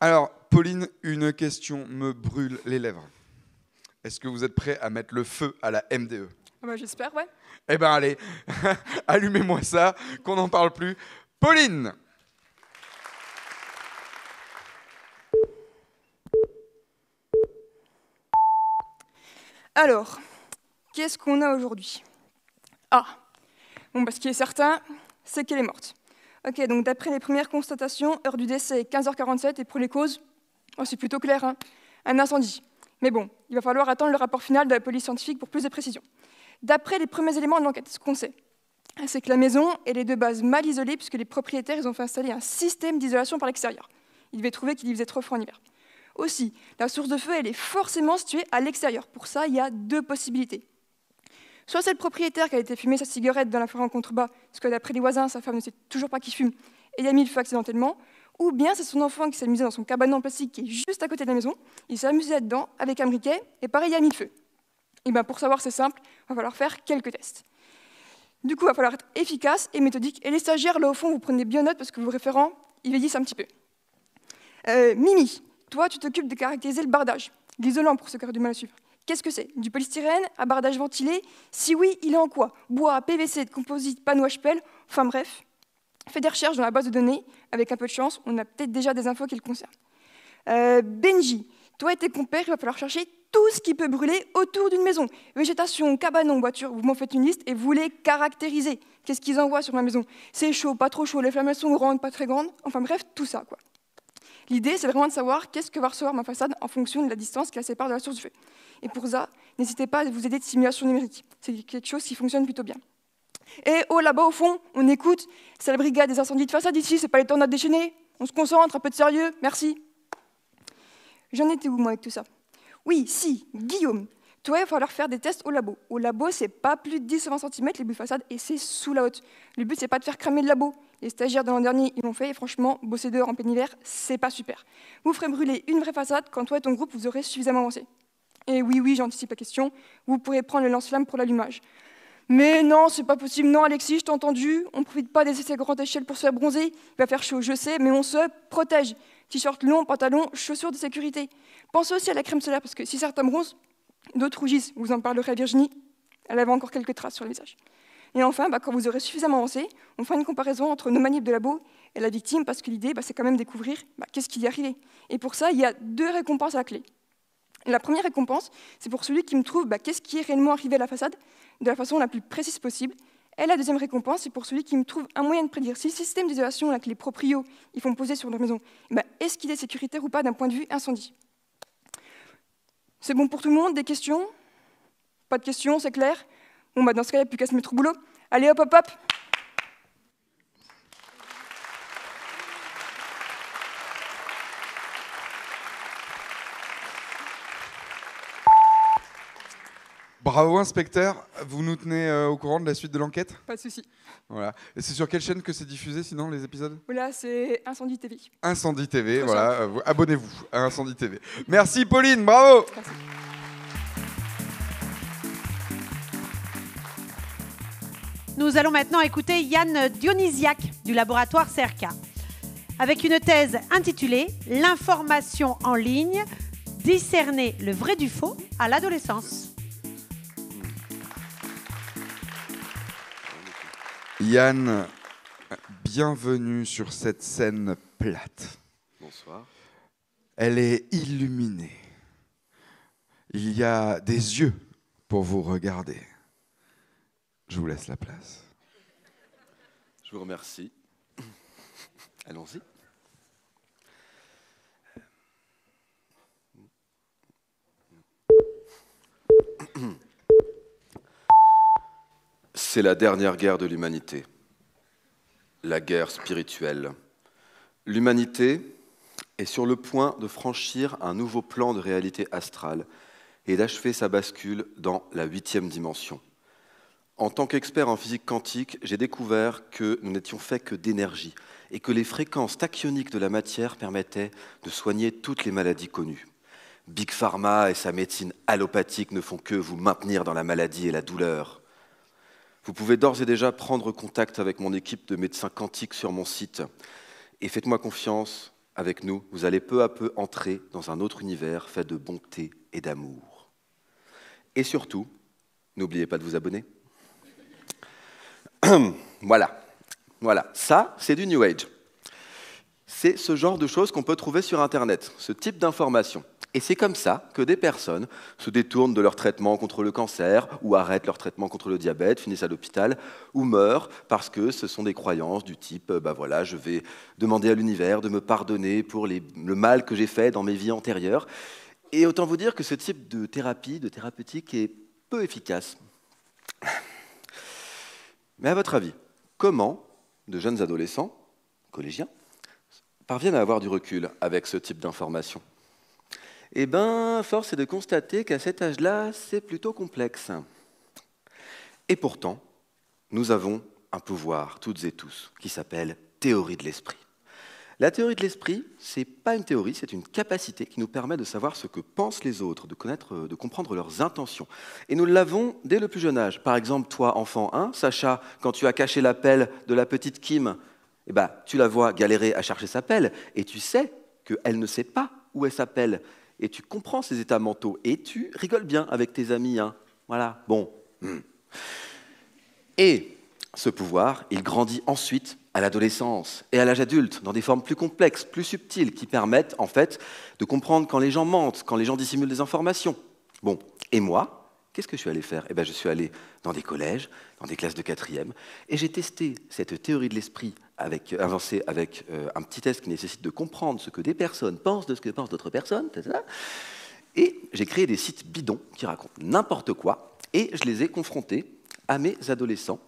Alors, Pauline, une question me brûle les lèvres. Est-ce que vous êtes prêt à mettre le feu à la MDE? Ah bah, j'espère, ouais. Eh ben allez, allumez-moi ça, qu'on n'en parle plus. Pauline! Alors, qu'est-ce qu'on a aujourd'hui? Ah, bon, bah, ce qui est certain, c'est qu'elle est morte. Ok, donc d'après les premières constatations, heure du décès 15h47, et pour les causes, oh, c'est plutôt clair, hein, un incendie. Mais bon, il va falloir attendre le rapport final de la police scientifique pour plus de précisions. D'après les premiers éléments de l'enquête, ce qu'on sait, c'est que la maison, elle est de base mal isolée, puisque les propriétaires ils ont fait installer un système d'isolation par l'extérieur. Ils devaient trouver qu'il y faisait trop froid en hiver. Aussi, la source de feu, elle est forcément située à l'extérieur. Pour ça, il y a deux possibilités. Soit c'est le propriétaire qui a été fumer sa cigarette dans la forêt en contrebas, parce que d'après les voisins, sa femme ne sait toujours pas qu'il fume, et il a mis le feu accidentellement, ou bien c'est son enfant qui s'amusait dans son cabanon en plastique qui est juste à côté de la maison, il s'est amusé là-dedans avec un briquet, et pareil, il a mis le feu. Et bien pour savoir, c'est simple, il va falloir faire quelques tests. Du coup, il va falloir être efficace et méthodique, et les stagiaires, là au fond, vous prenez bien note, parce que vos référents, ils vieillissent un petit peu. Mimi, toi, tu t'occupes de caractériser le bardage, l'isolant pour ceux qui auraient du mal à suivre. Qu'est-ce que c'est? Du polystyrène, à bardage ventilé? Si oui, il est en quoi? Bois, PVC, de composite, panneau HPL, enfin bref. Fais des recherches dans la base de données, avec un peu de chance, on a peut-être déjà des infos qui le concernent. Benji, toi et tes compères, il va falloir chercher tout ce qui peut brûler autour d'une maison. Végétation, cabanon, voiture, vous m'en faites une liste et vous les caractérisez. Qu'est-ce qu'ils envoient sur ma maison? C'est chaud, pas trop chaud, les flammes sont grandes, pas très grandes, enfin bref, tout ça, quoi. L'idée, c'est vraiment de savoir qu'est-ce que va recevoir ma façade en fonction de la distance qui la sépare de la source du feu. Et pour ça, n'hésitez pas à vous aider de simulation numérique. C'est quelque chose qui fonctionne plutôt bien. Et oh, là-bas, au fond, on écoute. C'est la brigade des incendies de façade ici, c'est pas les tornades déchaînées. On se concentre, un peu de sérieux, merci. J'en étais où, moi, avec tout ça? Oui, si, Guillaume. toi, il va falloir faire des tests au labo. Au labo, c'est pas plus de 10 ou 20 cm les bouts de façade et c'est sous la haute. Le but, c'est pas de faire cramer le labo. Les stagiaires de l'an dernier, ils l'ont fait et franchement, bosser dehors en plein hiver, c'est pas super. Vous ferez brûler une vraie façade quand toi et ton groupe, vous aurez suffisamment avancé. Et oui, j'anticipe la question, vous pourrez prendre le lance-flamme pour l'allumage. Mais non, c'est pas possible. Non, Alexis, je t'ai entendu. On ne profite pas des essais à grande échelle pour se bronzer. Il va faire chaud, je sais, mais on se protège. T-shirt long, pantalon, chaussures de sécurité. Pensez aussi à la crème solaire, parce que si certains bronzent, d'autres rougissent. Vous en parlerez à Virginie. Elle avait encore quelques traces sur le visage. Et enfin, quand vous aurez suffisamment avancé, on fera une comparaison entre nos manips de labo et la victime, parce que l'idée, c'est quand même découvrir qu'est-ce qui y est arrivé. Et pour ça, il y a 2 récompenses à la clé. La première récompense, c'est pour celui qui me trouve qu'est-ce qui est réellement arrivé à la façade, de la façon la plus précise possible. Et la deuxième récompense, c'est pour celui qui me trouve un moyen de prédire si le système d'isolation que les proprios ils font poser sur leur maison, est-ce qu'il est sécuritaire ou pas d'un point de vue incendie. C'est bon pour tout le monde? Des questions? Pas de questions, c'est clair? Bon, dans ce cas, il n'y a plus qu'à se mettre au boulot. Allez, hop, hop, hop! Bravo, inspecteur. Vous nous tenez au courant de la suite de l'enquête? Pas de souci. Voilà. Et c'est sur quelle chaîne que c'est diffusé, sinon, les épisodes? Voilà, c'est Incendie TV. Incendie TV, Très voilà. Abonnez-vous à Incendie TV. Merci, Pauline. Bravo. Merci. Nous allons maintenant écouter Yann Dionysiac du laboratoire CERCA avec une thèse intitulée « L'information en ligne, discerner le vrai du faux à l'adolescence ». Yann, bienvenue sur cette scène plate. Bonsoir. Elle est illuminée. Il y a des yeux pour vous regarder. Je vous laisse la place. Je vous remercie. Allons-y. C'est la dernière guerre de l'humanité, la guerre spirituelle. L'humanité est sur le point de franchir un nouveau plan de réalité astrale et d'achever sa bascule dans la 8e dimension. En tant qu'expert en physique quantique, j'ai découvert que nous n'étions faits que d'énergie et que les fréquences tachyoniques de la matière permettaient de soigner toutes les maladies connues. Big Pharma et sa médecine allopathique ne font que vous maintenir dans la maladie et la douleur. Vous pouvez d'ores et déjà prendre contact avec mon équipe de médecins quantiques sur mon site. Et faites-moi confiance, avec nous, vous allez peu à peu entrer dans un autre univers fait de bonté et d'amour. Et surtout, n'oubliez pas de vous abonner. Voilà, ça c'est du New Age. C'est ce genre de choses qu'on peut trouver sur Internet, ce type d'informations. Et c'est comme ça que des personnes se détournent de leur traitement contre le cancer, ou arrêtent leur traitement contre le diabète, finissent à l'hôpital, ou meurent parce que ce sont des croyances du type je vais demander à l'univers de me pardonner pour le mal que j'ai fait dans mes vies antérieures. Et autant vous dire que ce type de thérapie, de thérapeutique, est peu efficace. Mais à votre avis, comment de jeunes adolescents, collégiens, parviennent à avoir du recul avec ce type d'informations? Eh bien, force est de constater qu'à cet âge-là, c'est plutôt complexe. Et pourtant, nous avons un pouvoir, toutes et tous, qui s'appelle théorie de l'esprit. La théorie de l'esprit, ce n'est pas une théorie, c'est une capacité qui nous permet de savoir ce que pensent les autres, de comprendre leurs intentions. Et nous l'avons dès le plus jeune âge. Par exemple, toi, enfant, Sacha, quand tu as caché la pelle de la petite Kim, tu la vois galérer à chercher sa pelle, et tu sais qu'elle ne sait pas où est sa pelle. Et tu comprends ses états mentaux, et tu rigoles bien avec tes amis. Voilà, bon. Et ce pouvoir, il grandit ensuite à l'adolescence et à l'âge adulte, dans des formes plus complexes, plus subtiles, qui permettent en fait de comprendre quand les gens mentent, quand les gens dissimulent des informations. Bon, et moi, qu'est-ce que je suis allé faire? Je suis allé dans des collèges, dans des classes de 4e, et j'ai testé cette théorie de l'esprit avancée avec un petit test qui nécessite de comprendre ce que des personnes pensent de ce que pensent d'autres personnes, etc. Et j'ai créé des sites bidons qui racontent n'importe quoi, et je les ai confrontés à mes adolescents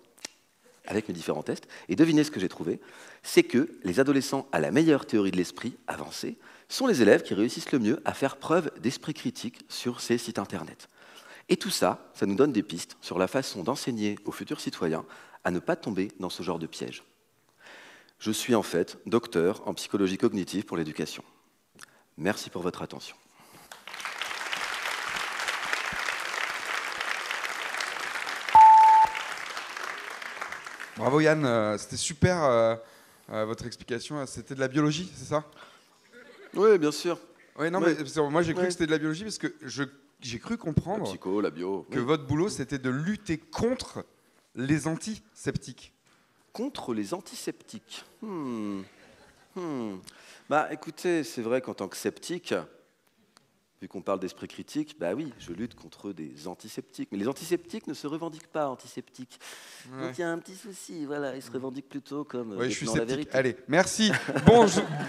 avec mes différents tests. Et devinez ce que j'ai trouvé, c'est que les adolescents à la meilleure théorie de l'esprit avancée sont les élèves qui réussissent le mieux à faire preuve d'esprit critique sur ces sites internet. Et tout ça, ça nous donne des pistes sur la façon d'enseigner aux futurs citoyens à ne pas tomber dans ce genre de piège. Je suis en fait docteur en psychologie cognitive pour l'éducation. Merci pour votre attention. Bravo Yann, c'était super votre explication. C'était de la biologie, c'est ça? Oui, bien sûr. Oui, non, Oui. mais moi j'ai cru que c'était de la biologie parce que j'ai cru comprendre La psycho, la bio. que votre boulot c'était de lutter contre les antiseptiques. Contre les antiseptiques. Bah écoutez, c'est vrai qu'en tant que sceptique, vu qu'on parle d'esprit critique, bah oui, je lutte contre des antiseptiques. Mais les antiseptiques ne se revendiquent pas antiseptiques. Ouais. Donc il y a un petit souci, voilà, ils se revendiquent plutôt comme Oui, je suis détenant la sceptique. vérité. Allez, merci.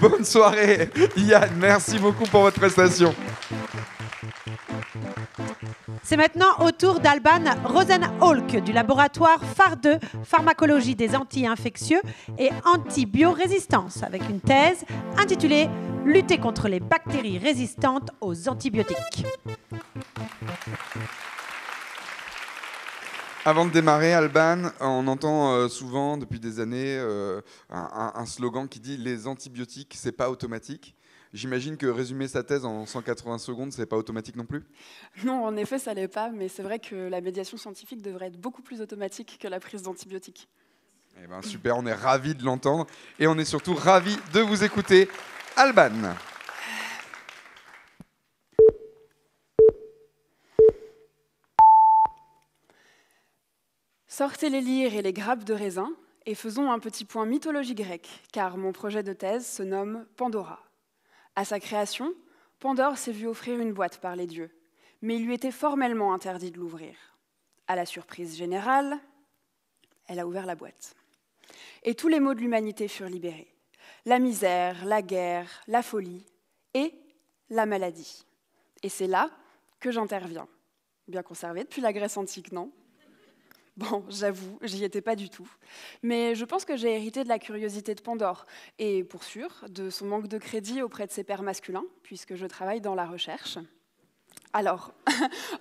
Bonne soirée, Yann. Merci beaucoup pour votre prestation. C'est maintenant au tour d'Alban Rosenholk du laboratoire phare 2 pharmacologie des anti-infectieux et antibiorésistance avec une thèse intitulée Lutter contre les bactéries résistantes aux antibiotiques. Avant de démarrer, Alban, on entend souvent depuis des années un slogan qui dit les antibiotiques, c'est pas automatique. J'imagine que résumer sa thèse en 180 secondes, c'est pas automatique non plus? Non, en effet, ça l'est pas, mais c'est vrai que la médiation scientifique devrait être beaucoup plus automatique que la prise d'antibiotiques. Eh ben, super, on est ravis de l'entendre et on est surtout ravis de vous écouter. Alban. Sortez les lyres et les grappes de raisin et faisons un petit point mythologie grecque, car mon projet de thèse se nomme Pandora. À sa création, Pandore s'est vu offrir une boîte par les dieux, mais il lui était formellement interdit de l'ouvrir. À la surprise générale, elle a ouvert la boîte. Et tous les maux de l'humanité furent libérés. La misère, la guerre, la folie et la maladie. Et c'est là que j'interviens. Bien conservé depuis la Grèce antique, non ? Bon, j'avoue, j'y étais pas du tout. Mais je pense que j'ai hérité de la curiosité de Pandore, et pour sûr, de son manque de crédit auprès de ses pairs masculins, puisque je travaille dans la recherche. Alors,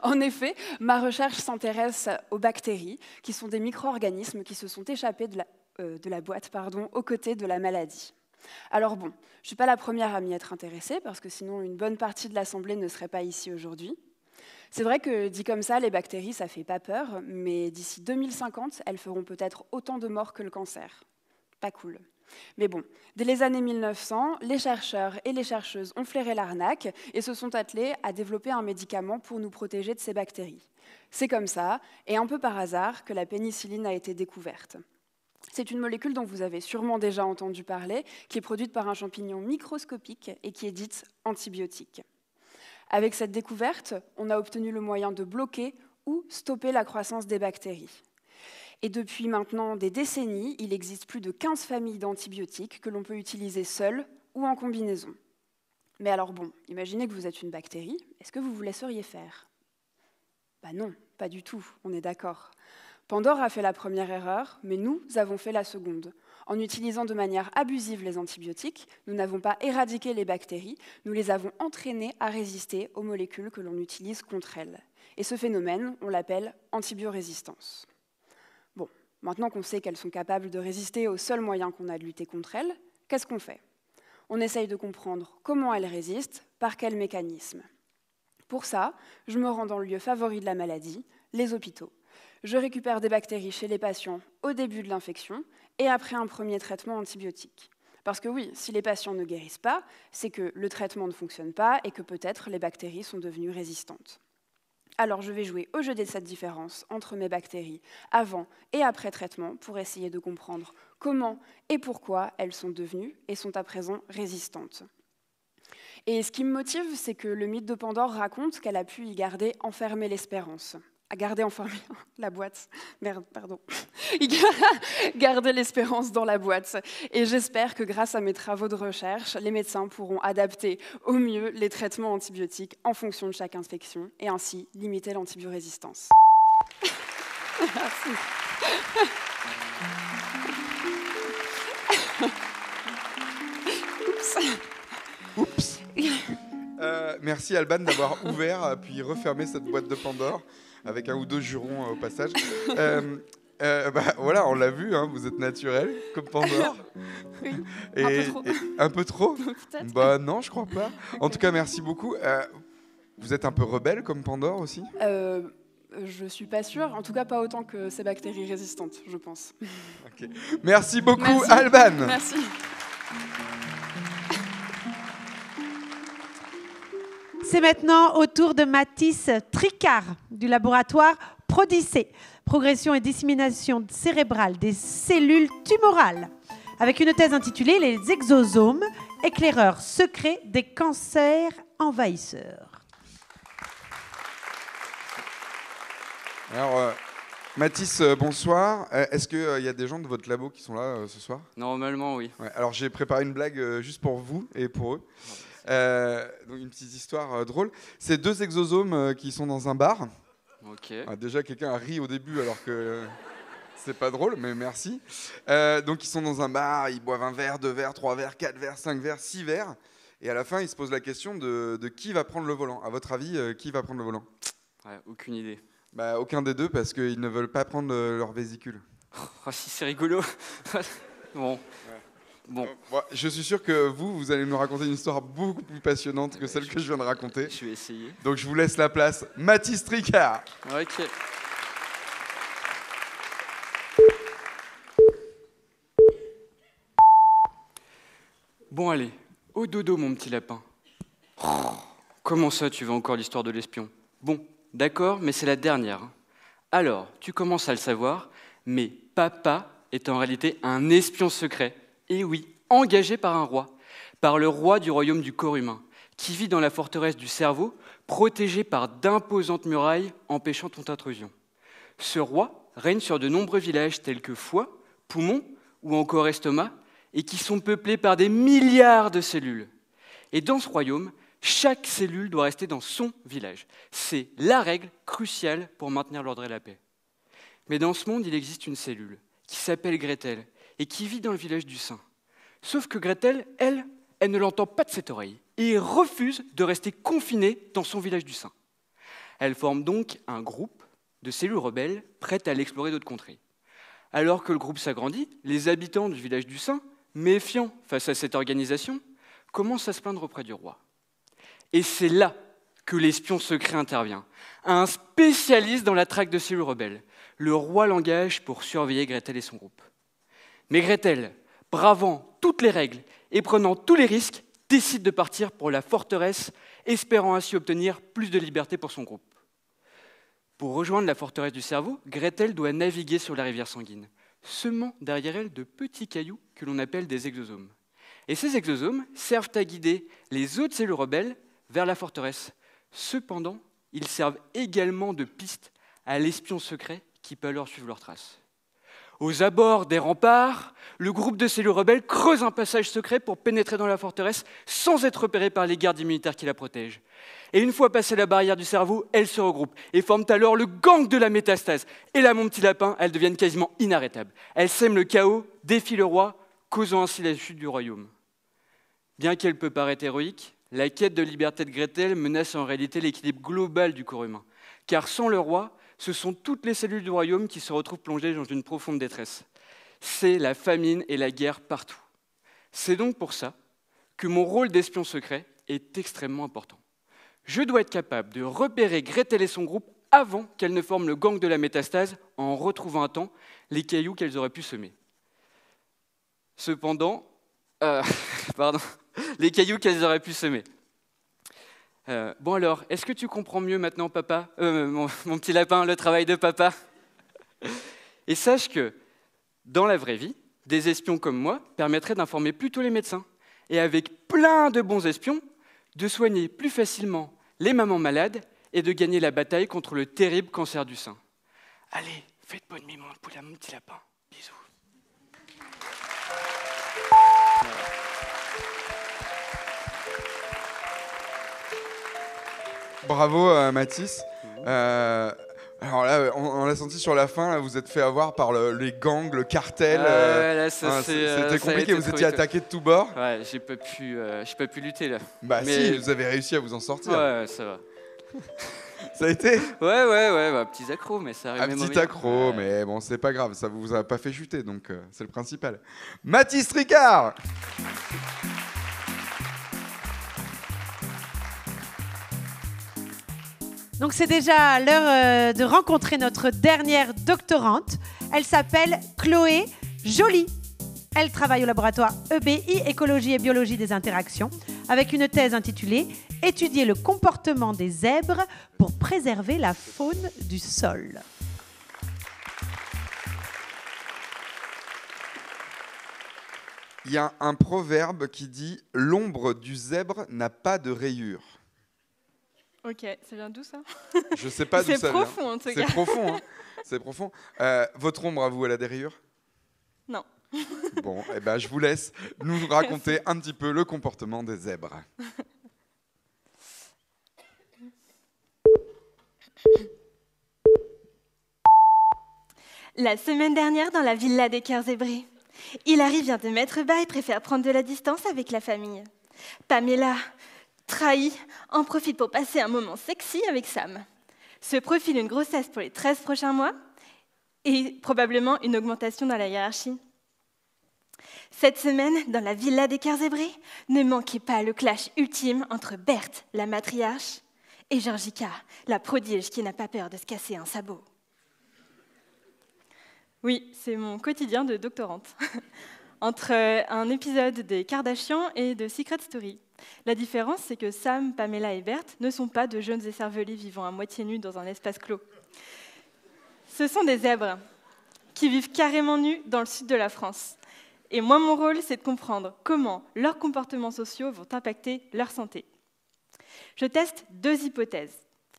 en effet, ma recherche s'intéresse aux bactéries, qui sont des micro-organismes qui se sont échappés de la boîte aux côtés de la maladie. Alors bon, je ne suis pas la première à m'y être intéressée, parce que sinon une bonne partie de l'Assemblée ne serait pas ici aujourd'hui. C'est vrai que, dit comme ça, les bactéries, ça fait pas peur, mais d'ici 2050, elles feront peut-être autant de morts que le cancer. Pas cool. Mais bon, dès les années 1900, les chercheurs et les chercheuses ont flairé l'arnaque et se sont attelés à développer un médicament pour nous protéger de ces bactéries. C'est comme ça, et un peu par hasard, que la pénicilline a été découverte. C'est une molécule dont vous avez sûrement déjà entendu parler, qui est produite par un champignon microscopique et qui est dite antibiotique. Avec cette découverte, on a obtenu le moyen de bloquer ou stopper la croissance des bactéries. Et depuis maintenant des décennies, il existe plus de 15 familles d'antibiotiques que l'on peut utiliser seul ou en combinaison. Mais alors bon, imaginez que vous êtes une bactérie, est-ce que vous vous laisseriez faire? Bah non, pas du tout, on est d'accord. Pandore a fait la première erreur, mais nous avons fait la seconde. En utilisant de manière abusive les antibiotiques, nous n'avons pas éradiqué les bactéries, nous les avons entraînées à résister aux molécules que l'on utilise contre elles. Et ce phénomène, on l'appelle antibiorésistance. Bon, maintenant qu'on sait qu'elles sont capables de résister aux seuls moyens qu'on a de lutter contre elles, qu'est-ce qu'on fait? On essaye de comprendre comment elles résistent, par quels mécanismes. Pour ça, je me rends dans le lieu favori de la maladie, les hôpitaux. Je récupère des bactéries chez les patients au début de l'infection et après un premier traitement antibiotique. Parce que oui, si les patients ne guérissent pas, c'est que le traitement ne fonctionne pas et que peut-être les bactéries sont devenues résistantes. Alors je vais jouer au jeu de cette différence entre mes bactéries avant et après traitement pour essayer de comprendre comment et pourquoi elles sont devenues et sont à présent résistantes. Et ce qui me motive, c'est que le mythe de Pandore raconte qu'elle a pu y garder enfermée l'espérance. À garder enfermée la boîte. Merde, pardon. Garder l'espérance dans la boîte. Et j'espère que grâce à mes travaux de recherche, les médecins pourront adapter au mieux les traitements antibiotiques en fonction de chaque infection et ainsi limiter l'antibiorésistance. Merci. Oups. Oups. merci Alban d'avoir ouvert puis refermé cette boîte de Pandore avec un ou deux jurons au passage. Voilà, on l'a vu, hein, vous êtes naturel comme Pandore. Oui, Un peu trop. Peut-être. Bah non, je crois pas. En tout cas, merci beaucoup. Vous êtes un peu rebelle comme Pandore aussi? Je suis pas sûre, en tout cas pas autant que ces bactéries résistantes, je pense. Okay. Merci beaucoup, Merci. Alban. Merci. C'est maintenant au tour de Mathis Tricard du laboratoire Prodicé, progression et dissémination cérébrale des cellules tumorales, avec une thèse intitulée Les exosomes, éclaireurs secrets des cancers envahisseurs. Alors, Mathis, bonsoir. Est-ce qu'il y a des gens de votre labo qui sont là ce soir? Normalement, oui. Ouais, alors, j'ai préparé une blague juste pour vous et pour eux. Donc, une petite histoire drôle. C'est deux exosomes qui sont dans un bar. Ok. Déjà, quelqu'un a ri au début alors que c'est pas drôle, mais merci. Donc, ils sont dans un bar, ils boivent un verre, 2 verres, 3 verres, 4 verres, 5 verres, 6 verres. Et à la fin, ils se posent la question de qui va prendre le volant. À votre avis, qui va prendre le volant? Ouais, aucune idée. Bah, aucun des deux parce qu'ils ne veulent pas prendre leur vésicule. Oh, si c'est rigolo. Bon. Ouais. Bon. Je suis sûr que vous allez nous raconter une histoire beaucoup plus passionnante que celle que je viens de raconter. Je vais essayer. Donc je vous laisse la place. Mathis Tricard. Ok. Bon allez, au dodo mon petit lapin. Oh, comment ça tu veux encore l'histoire de l'espion? Bon, d'accord, mais c'est la dernière. Alors, tu commences à le savoir, mais papa est en réalité un espion secret. Et oui, engagé par un roi, par le roi du royaume du corps humain, qui vit dans la forteresse du cerveau, protégé par d'imposantes murailles empêchant toute intrusion. Ce roi règne sur de nombreux villages tels que foie, poumon ou encore estomac, et qui sont peuplés par des milliards de cellules. Et dans ce royaume, chaque cellule doit rester dans son village. C'est la règle cruciale pour maintenir l'ordre et la paix. Mais dans ce monde, il existe une cellule qui s'appelle Gretel et qui vit dans le village du sein. Sauf que Gretel, elle ne l'entend pas de cette oreille et refuse de rester confinée dans son village du sein. Elle forme donc un groupe de cellules rebelles prêtes à aller explorer d'autres contrées. Alors que le groupe s'agrandit, les habitants du village du sein, méfiants face à cette organisation, commencent à se plaindre auprès du roi. Et c'est là que l'espion secret intervient, un spécialiste dans la traque de cellules rebelles. Le roi l'engage pour surveiller Gretel et son groupe. Mais Gretel, bravant toutes les règles et prenant tous les risques, décide de partir pour la forteresse, espérant ainsi obtenir plus de liberté pour son groupe. Pour rejoindre la forteresse du cerveau, Gretel doit naviguer sur la rivière sanguine, semant derrière elle de petits cailloux que l'on appelle des exosomes. Et ces exosomes servent à guider les autres cellules rebelles vers la forteresse. Cependant, ils servent également de piste à l'espion secret qui peut alors suivre leurs traces. Aux abords des remparts, le groupe de cellules rebelles creuse un passage secret pour pénétrer dans la forteresse sans être repéré par les gardes immunitaires qui la protègent. Et une fois passée la barrière du cerveau, elles se regroupent et forment alors le gang de la métastase. Et là, mon petit lapin, elles deviennent quasiment inarrêtables. Elles sèment le chaos, défient le roi, causant ainsi la chute du royaume. Bien qu'elle peut paraître héroïque, la quête de liberté de Gretel menace en réalité l'équilibre global du corps humain. Car sans le roi, ce sont toutes les cellules du royaume qui se retrouvent plongées dans une profonde détresse. C'est la famine et la guerre partout. C'est donc pour ça que mon rôle d'espion secret est extrêmement important. Je dois être capable de repérer Gretel et son groupe avant qu'elles ne forment le gang de la métastase en retrouvant à temps les cailloux qu'elles auraient pu semer. Cependant, les cailloux qu'elles auraient pu semer. Bon alors, est-ce que tu comprends mieux maintenant, papa, mon petit lapin, le travail de papa? Et sache que, dans la vraie vie, des espions comme moi permettraient d'informer plutôt les médecins. Et avec plein de bons espions, de soigner plus facilement les mamans malades et de gagner la bataille contre le terrible cancer du sein. Allez, faites bonne nuit, mon petit lapin. Bisous. Bravo Mathis. Alors là, on l'a senti sur la fin, là, vous êtes fait avoir par les gangs, le cartel. C'était compliqué, vous étiez attaqué de tous bords. Ouais, j'ai pas pu lutter là. Bah si, vous avez réussi à vous en sortir. Ouais, ça va. Ça a été? Ouais, bah, petits accros, mais ça arrive même au petit milieu. accro, mais bon, c'est pas grave, ça vous a pas fait chuter, donc c'est le principal. Mathis Ricard. Donc c'est déjà l'heure de rencontrer notre dernière doctorante. Elle s'appelle Chloé Joly. Elle travaille au laboratoire EBI, Écologie et Biologie des interactions, avec une thèse intitulée « Étudier le comportement des zèbres pour préserver la faune du sol ». Il y a un proverbe qui dit « L'ombre du zèbre n'a pas de rayures ». Ok, ça vient d'où ça? Je sais pas d'où ça vient. C'est profond en tout cas. C'est profond, hein. C'est profond. Votre ombre à vous, elle a des rayures? Non. Bon, eh ben, je vous laisse nous raconter un petit peu le comportement des zèbres. La semaine dernière, dans la villa des cœurs zébrés, Hilary vient de mettre bas et préfère prendre de la distance avec la famille. Pamela, trahie, en profite pour passer un moment sexy avec Sam. Se profile une grossesse pour les 13 prochains mois et probablement une augmentation dans la hiérarchie. Cette semaine, dans la villa des cœurs zébrés, ne manquez pas le clash ultime entre Berthe, la matriarche, et Georgica, la prodige qui n'a pas peur de se casser un sabot. Oui, c'est mon quotidien de doctorante. Entre un épisode des Kardashians et de Secret Story. La différence, c'est que Sam, Pamela et Berthe ne sont pas de jeunes écervelés vivant à moitié nus dans un espace clos. Ce sont des zèbres qui vivent carrément nus dans le sud de la France. Et moi, mon rôle, c'est de comprendre comment leurs comportements sociaux vont impacter leur santé. Je teste 2 hypothèses.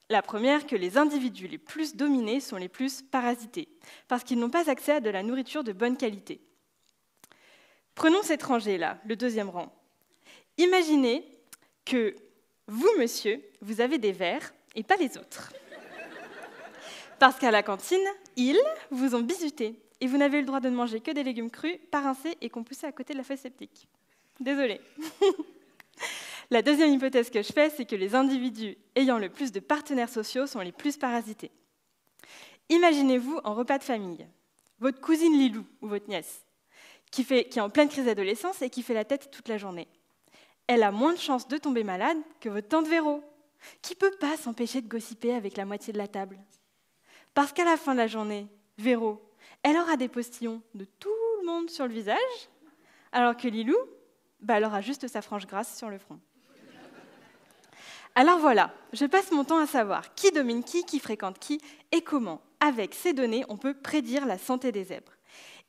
La première, que les individus les plus dominés sont les plus parasités, parce qu'ils n'ont pas accès à de la nourriture de bonne qualité. Prenons cet étranger-là, le 2e rang. Imaginez que vous, monsieur, vous avez des vers et pas les autres. Parce qu'à la cantine, ils vous ont bizuté et vous n'avez le droit de ne manger que des légumes crus, pas rincés et qu'on poussait à côté de la fosse septique. Désolée. La 2e hypothèse que je fais, c'est que les individus ayant le plus de partenaires sociaux sont les plus parasités. Imaginez-vous en repas de famille, votre cousine Lilou ou votre nièce, qui est en pleine crise d'adolescence et qui fait la tête toute la journée. Elle a moins de chances de tomber malade que votre tante Véro, qui ne peut pas s'empêcher de gossiper avec la moitié de la table. Parce qu'à la fin de la journée, Véro, elle aura des postillons de tout le monde sur le visage, alors que Lilou, elle aura juste sa frange grasse sur le front. Alors voilà, je passe mon temps à savoir qui domine qui fréquente qui, et comment, avec ces données, on peut prédire la santé des zèbres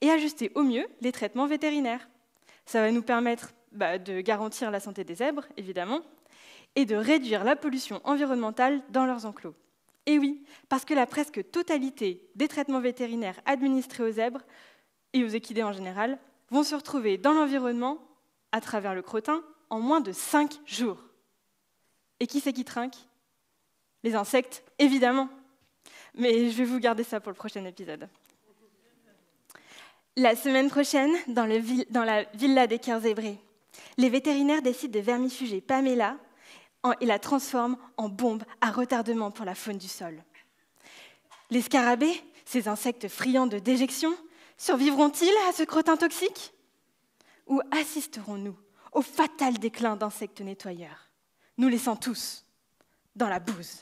et ajuster au mieux les traitements vétérinaires. Ça va nous permettre de garantir la santé des zèbres, évidemment, et de réduire la pollution environnementale dans leurs enclos. Et oui, parce que la presque totalité des traitements vétérinaires administrés aux zèbres, et aux équidés en général, vont se retrouver dans l'environnement, à travers le crottin, en moins de 5 jours. Et qui c'est qui trinque? Les insectes, évidemment. Mais je vais vous garder ça pour le prochain épisode. La semaine prochaine, dans la villa des cœurs zébrés, les vétérinaires décident de vermifuger Pamela et la transforment en bombe à retardement pour la faune du sol. Les scarabées, ces insectes friands de déjection, survivront-ils à ce crottin toxique? Ou assisterons-nous au fatal déclin d'insectes nettoyeurs, nous laissant tous dans la bouse?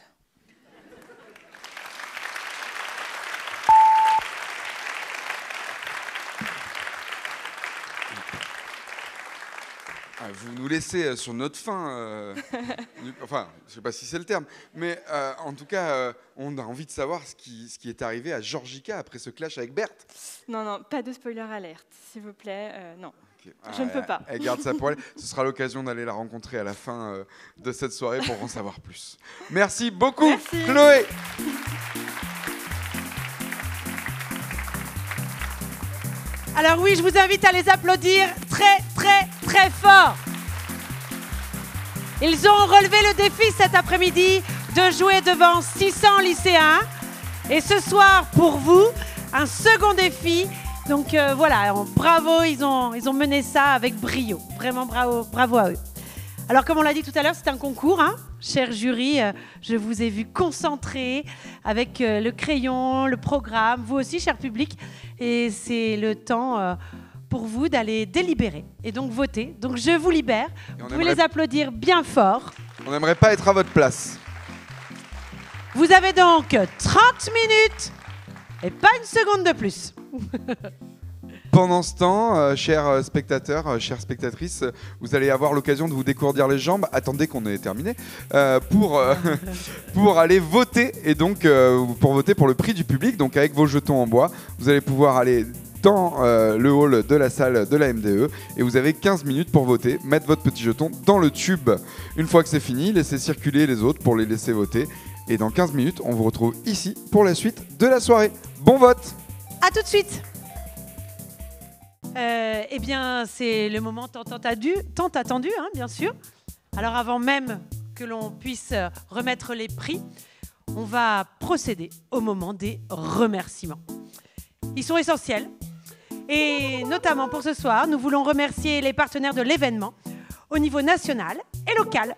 Vous nous laissez sur notre faim, enfin, je ne sais pas si c'est le terme, mais en tout cas, on a envie de savoir ce qui est arrivé à Georgica après ce clash avec Berthe. Non, pas de spoiler alerte, s'il vous plaît, non. Okay. Je ne peux pas. Elle garde ça pour elle. Ce sera l'occasion d'aller la rencontrer à la fin de cette soirée pour en savoir plus. Merci beaucoup, Merci. Chloé. Alors oui, je vous invite à les applaudir très, très, très fort. Ils ont relevé le défi cet après-midi de jouer devant 600 lycéens Et ce soir, pour vous, un second défi. Donc voilà, bravo, ils ont mené ça avec brio. Vraiment bravo à eux. Alors comme on l'a dit tout à l'heure, c'est un concours, hein. Cher jury, je vous ai vu concentrés avec le crayon, le programme, vous aussi, cher public. Et c'est le temps pour vous d'aller délibérer et donc voter. Donc je vous libère. Vous pouvez les applaudir bien fort. On n'aimerait pas être à votre place. Vous avez donc 30 minutes et pas une seconde de plus. Pendant ce temps, chers spectateurs, chères spectatrices, vous allez avoir l'occasion de vous décourdir les jambes. Attendez qu'on ait terminé pour aller voter et donc pour voter pour le prix du public. Donc avec vos jetons en bois, vous allez pouvoir aller dans le hall de la salle de la MDE et vous avez 15 minutes pour voter. Mettre votre petit jeton dans le tube. Une fois que c'est fini, laissez circuler les autres pour les laisser voter. Et dans 15 minutes, on vous retrouve ici pour la suite de la soirée. Bon vote! À tout de suite. Eh bien, c'est le moment tant attendu, hein, bien sûr. Alors, avant même que l'on puisse remettre les prix, on va procéder au moment des remerciements. Ils sont essentiels. Et notamment pour ce soir, nous voulons remercier les partenaires de l'événement au niveau national et local.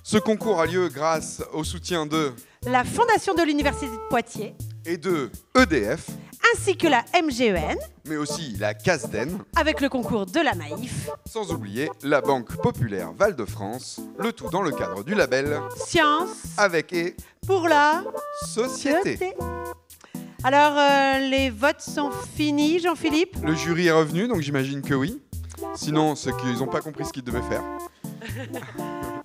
Ce concours a lieu grâce au soutien de la Fondation de l'Université de Poitiers et de EDF, ainsi que la MGEN, mais aussi la CASDEN, avec le concours de la Maïf, sans oublier la Banque Populaire Val-de-France, le tout dans le cadre du label Science avec et pour la société. Alors, les votes sont finis, Jean-Philippe? Le jury est revenu, donc j'imagine que oui. Sinon, c'est qu'ils n'ont pas compris ce qu'ils devaient faire.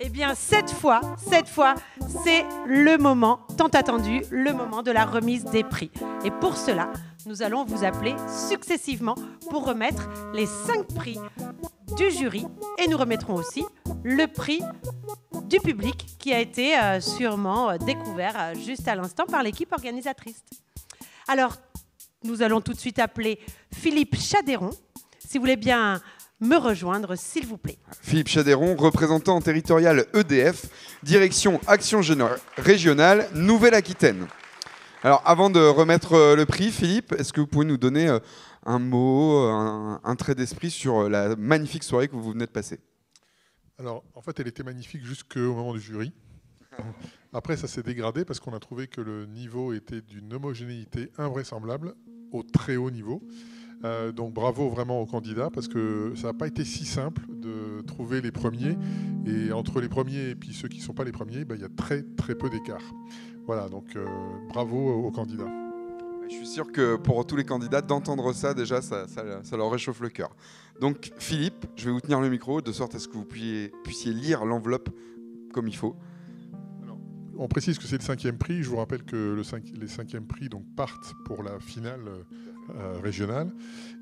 Eh bien, cette fois, c'est le moment tant attendu, le moment de la remise des prix. Et pour cela, nous allons vous appeler successivement pour remettre les 5 prix du jury. Et nous remettrons aussi le prix du public qui a été sûrement découvert juste à l'instant par l'équipe organisatrice. Alors, nous allons tout de suite appeler Philippe Chadéron, si vous voulez bien me rejoindre, s'il vous plaît. Philippe Chadéron, représentant territorial EDF, direction Action Régionale Nouvelle-Aquitaine. Alors, avant de remettre le prix, Philippe, est-ce que vous pouvez nous donner un mot, un trait d'esprit sur la magnifique soirée que vous venez de passer? Alors, en fait, elle était magnifique jusqu'au moment du jury. Après, ça s'est dégradé parce qu'on a trouvé que le niveau était d'une homogénéité invraisemblable au très haut niveau. Donc bravo vraiment aux candidats parce que ça n'a pas été si simple de trouver les premiers. Et entre les premiers et puis ceux qui ne sont pas les premiers, il y a très très peu d'écart. Voilà, donc bravo aux candidats. Je suis sûr que pour tous les candidats, d'entendre ça, déjà, ça leur réchauffe le cœur. Donc Philippe, je vais vous tenir le micro de sorte à ce que vous puissiez lire l'enveloppe comme il faut. On précise que c'est le 5e prix. Je vous rappelle que les 5e prix donc, partent pour la finale régionale.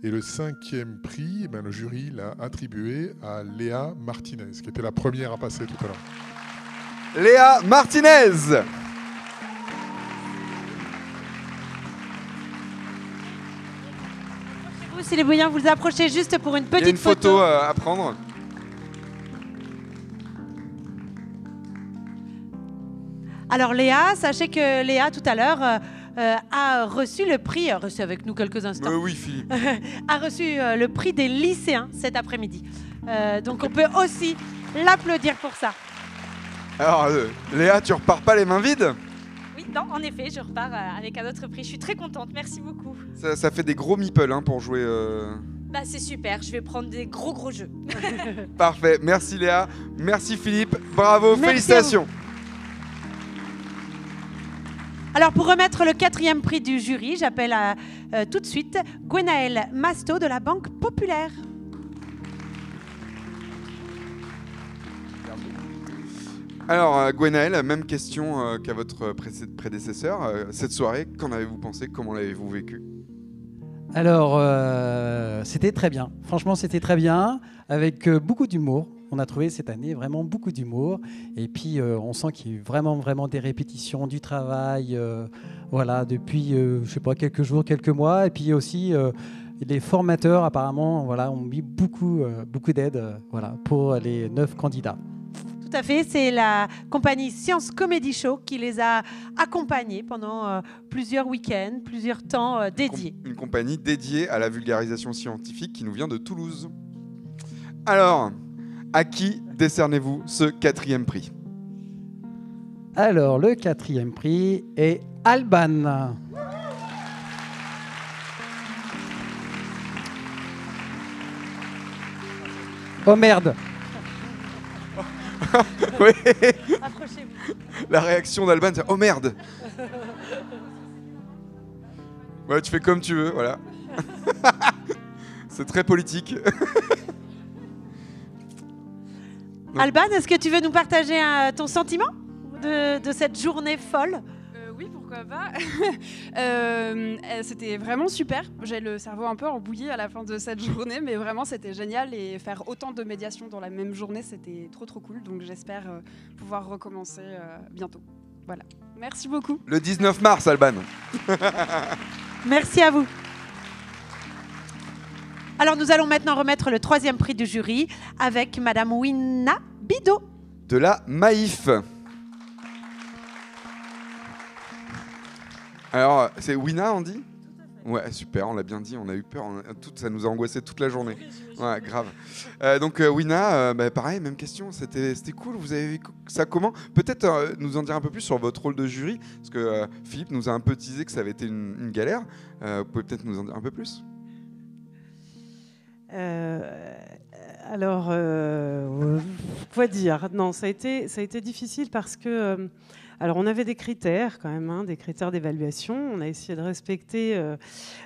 Et le 5e prix, le jury l'a attribué à Léa Martinez, qui était la première à passer tout à l'heure. Léa Martinez. Vous, si les bouillons, vous approchez juste pour une petite Il y a une photo à prendre. Alors Léa, sachez que Léa, tout à l'heure, a reçu le prix, reçu avec nous quelques instants. Oui, Philippe. A reçu le prix des lycéens cet après-midi. Donc on peut aussi l'applaudir pour ça. Alors Léa, tu repars pas les mains vides? Oui, non, en effet, je repars avec un autre prix. Je suis très contente, merci beaucoup. Ça fait des gros meeples pour jouer. Bah, c'est super, je vais prendre des gros jeux. Parfait, merci Léa, merci Philippe, bravo, merci, félicitations. Alors, pour remettre le 4e prix du jury, j'appelle tout de suite Gwenaëlle Masto de la Banque Populaire. Alors, Gwenaëlle, même question qu'à votre prédécesseur. Cette soirée, qu'en avez-vous pensé? Comment l'avez-vous vécu? Alors, c'était très bien. Franchement, c'était très bien, avec beaucoup d'humour. On a trouvé cette année vraiment beaucoup d'humour. Et puis, on sent qu'il y a eu vraiment des répétitions, du travail, voilà, depuis, je sais pas, quelques jours, quelques mois. Et puis aussi, les formateurs, apparemment, voilà, ont mis beaucoup d'aide voilà, pour les 9 candidats. Tout à fait. C'est la compagnie Science Comedy Show qui les a accompagnés pendant plusieurs week-ends, plusieurs temps dédiés. Une compagnie dédiée à la vulgarisation scientifique qui nous vient de Toulouse. Alors, à qui décernez-vous ce 4e prix? Alors, le 4e prix est Alban. Oh merde. Oui. Approchez-vous. La réaction d'Alban, c'est « Oh merde !» Ouais, tu fais comme tu veux, voilà. C'est très politique. Alban, est-ce que tu veux nous partager ton sentiment de cette journée folle? Oui, pourquoi pas. C'était vraiment super. J'ai le cerveau un peu embouillé à la fin de cette journée, mais vraiment c'était génial, et faire autant de médiations dans la même journée, c'était trop cool. Donc j'espère pouvoir recommencer bientôt. Voilà. Merci beaucoup. Le 19 mars, Alban. Merci à vous. Alors nous allons maintenant remettre le 3e prix du jury avec Madame Wina Bidot. De la Maïf. Alors, c'est Wina, on dit? Ouais, super, on l'a bien dit, on a eu peur, ça nous a angoissé toute la journée. Ouais, grave. Donc Wina, pareil, même question, c'était cool, vous avez vu ça comment? Peut-être nous en dire un peu plus sur votre rôle de jury, parce que Philippe nous a un peu teasé que ça avait été une galère. Vous pouvez peut-être nous en dire un peu plus? Alors, quoi dire? Non, ça a été difficile parce que... alors, on avait des critères quand même, des critères d'évaluation. On a essayé de respecter,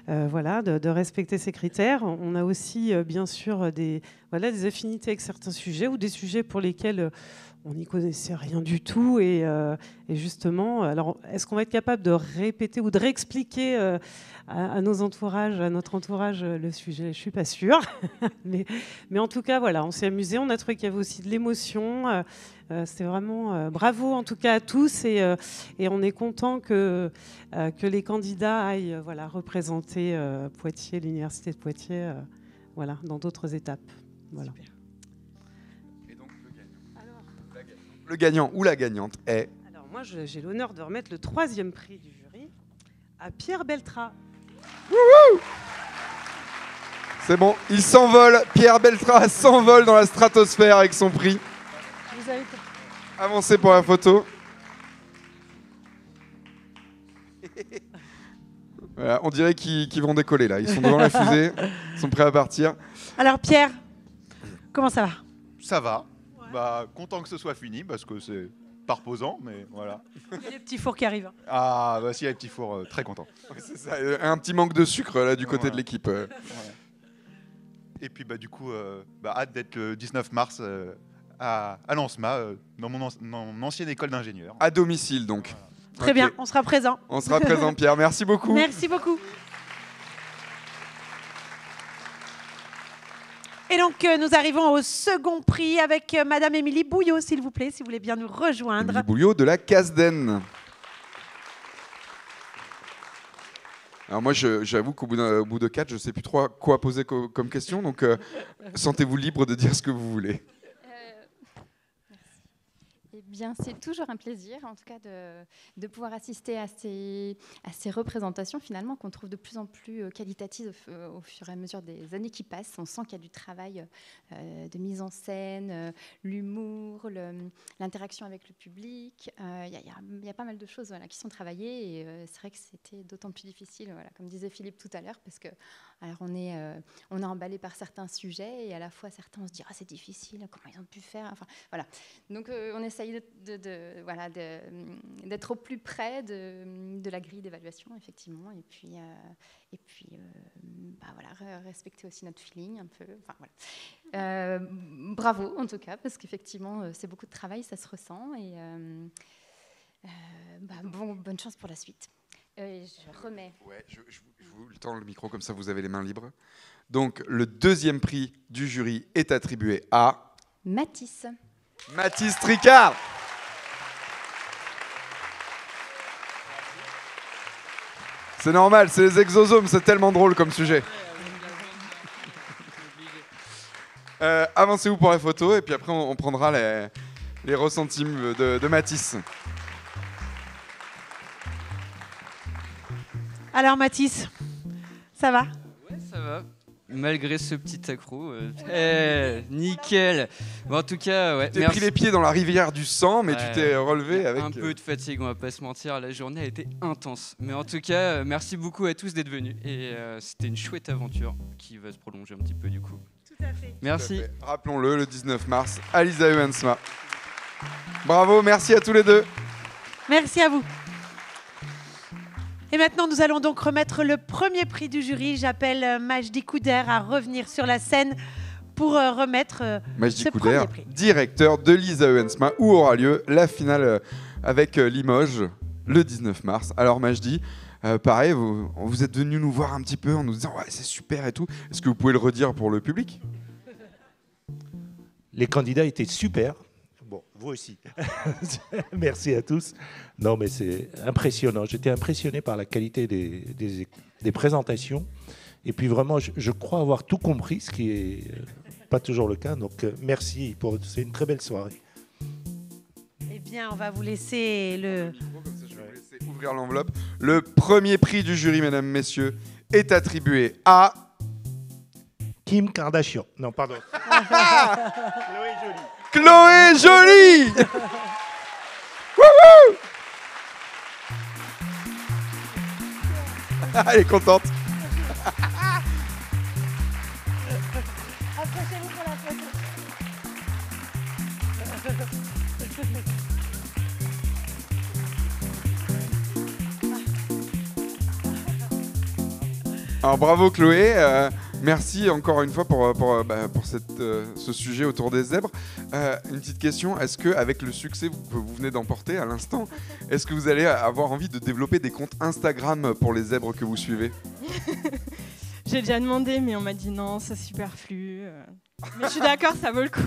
de respecter ces critères. On a aussi, bien sûr, des affinités avec certains sujets ou des sujets pour lesquels on n'y connaissait rien du tout. Et justement, alors, est-ce qu'on va être capable de répéter ou de réexpliquer à nos entourages, à notre entourage, le sujet? Je ne suis pas sûre. mais en tout cas, voilà, on s'est amusé. On a trouvé qu'il y avait aussi de l'émotion. C'était vraiment bravo en tout cas à tous, et on est content que les candidats aillent représenter Poitiers, l'université de Poitiers, dans d'autres étapes. Voilà. Et donc le gagnant ou la gagnante est... Alors moi j'ai l'honneur de remettre le 3e prix du jury à Pierre Beltra. C'est bon, il s'envole, Pierre Beltra s'envole dans la stratosphère avec son prix. Vous avez... Avancez pour la photo. Voilà, on dirait qu'ils vont décoller là. Ils sont devant la fusée, ils sont prêts à partir. Alors Pierre, comment ça va? Ça va. Ouais. Content que ce soit fini parce que c'est pas reposant, mais voilà. Il y a les petits fours qui arrivent. Ah, s'il y a les petits fours, très content. C'est ça, un petit manque de sucre là du côté de l'équipe. Voilà. Et puis du coup, hâte d'être le 19 mars à l'ANSMA, dans mon ancienne école d'ingénieur. À domicile donc. Voilà. Très bien, on sera présent. On sera présent, Pierre. Merci beaucoup. Merci beaucoup. Et donc, nous arrivons au second prix avec Madame Émilie Bouillot, s'il vous plaît, si vous voulez bien nous rejoindre. Émilie Bouillot de la Casden. Alors moi, j'avoue qu'au bout de 4, je ne sais plus trop quoi poser comme question, donc sentez-vous libre de dire ce que vous voulez. Eh bien, c'est toujours un plaisir, en tout cas, de pouvoir assister à ces représentations, finalement, qu'on trouve de plus en plus qualitatives au fur et à mesure des années qui passent. On sent qu'il y a du travail de mise en scène, l'humour, l'interaction avec le public. Il y a pas mal de choses qui sont travaillées, et c'est vrai que c'était d'autant plus difficile, comme disait Philippe tout à l'heure, parce que alors on est emballé par certains sujets, et à la fois certains on se dit c'est difficile, comment ils ont pu faire, enfin voilà. Donc on essaye d'être au plus près de la grille d'évaluation, effectivement, et puis respecter aussi notre feeling un peu. Enfin, voilà. Bravo en tout cas, parce qu'effectivement c'est beaucoup de travail, ça se ressent, et bonne chance pour la suite. Je remets. Ouais, je vous tends le micro, comme ça vous avez les mains libres. Donc le 2e prix du jury est attribué à... Mathis. Mathis Tricard. C'est normal, c'est les exosomes, c'est tellement drôle comme sujet. Avancez-vous pour la photo, et puis après on prendra les ressentis de Mathis. Alors Mathis, ça va? Ouais, ça va. Malgré ce petit accro. Nickel. Bon, en tout cas, ouais. Tu t'es pris les pieds dans la rivière du sang, mais tu t'es relevé avec... Un peu de fatigue, on va pas se mentir. La journée a été intense. Mais en tout cas, merci beaucoup à tous d'être venus. Et c'était une chouette aventure qui va se prolonger un petit peu du coup. Tout à fait. Merci. Rappelons-le, le 19 mars, à l'ISAE Ensma. Bravo, merci à tous les deux. Merci à vous. Et maintenant, nous allons donc remettre le premier prix du jury. J'appelle Majdi Couder à revenir sur la scène pour remettre Majdi ce Couder, premier prix. directeur de l'ISAE Ensma, où aura lieu la finale avec Limoges le 19 mars. Alors Majdi, pareil, vous êtes venu nous voir un petit peu en nous disant ouais, c'est super et tout. Est-ce que vous pouvez le redire pour le public? Les candidats étaient super. Bon, vous aussi. Merci à tous. Non, mais c'est impressionnant. J'étais impressionné par la qualité des présentations. Et puis vraiment, je crois avoir tout compris, ce qui est pas toujours le cas. Donc merci, c'est une très belle soirée. Eh bien, on va vous laisser le... Je vais vous laisser ouvrir l'enveloppe. Le premier prix du jury, mesdames, messieurs, est attribué à... Kim Kardashian. Non, pardon. Chloé Joly. Chloé Joly. Wouhou. Elle est contente. Approchez-vous pour la photo. Alors bravo Chloé, merci encore une fois pour ce sujet autour des zèbres. Une petite question, est-ce qu'avec le succès que vous venez d'emporter à l'instant, est-ce que vous allez avoir envie de développer des comptes Instagram pour les zèbres que vous suivez? J'ai déjà demandé, mais on m'a dit non, c'est superflu. Mais je suis d'accord, ça vaut le coup.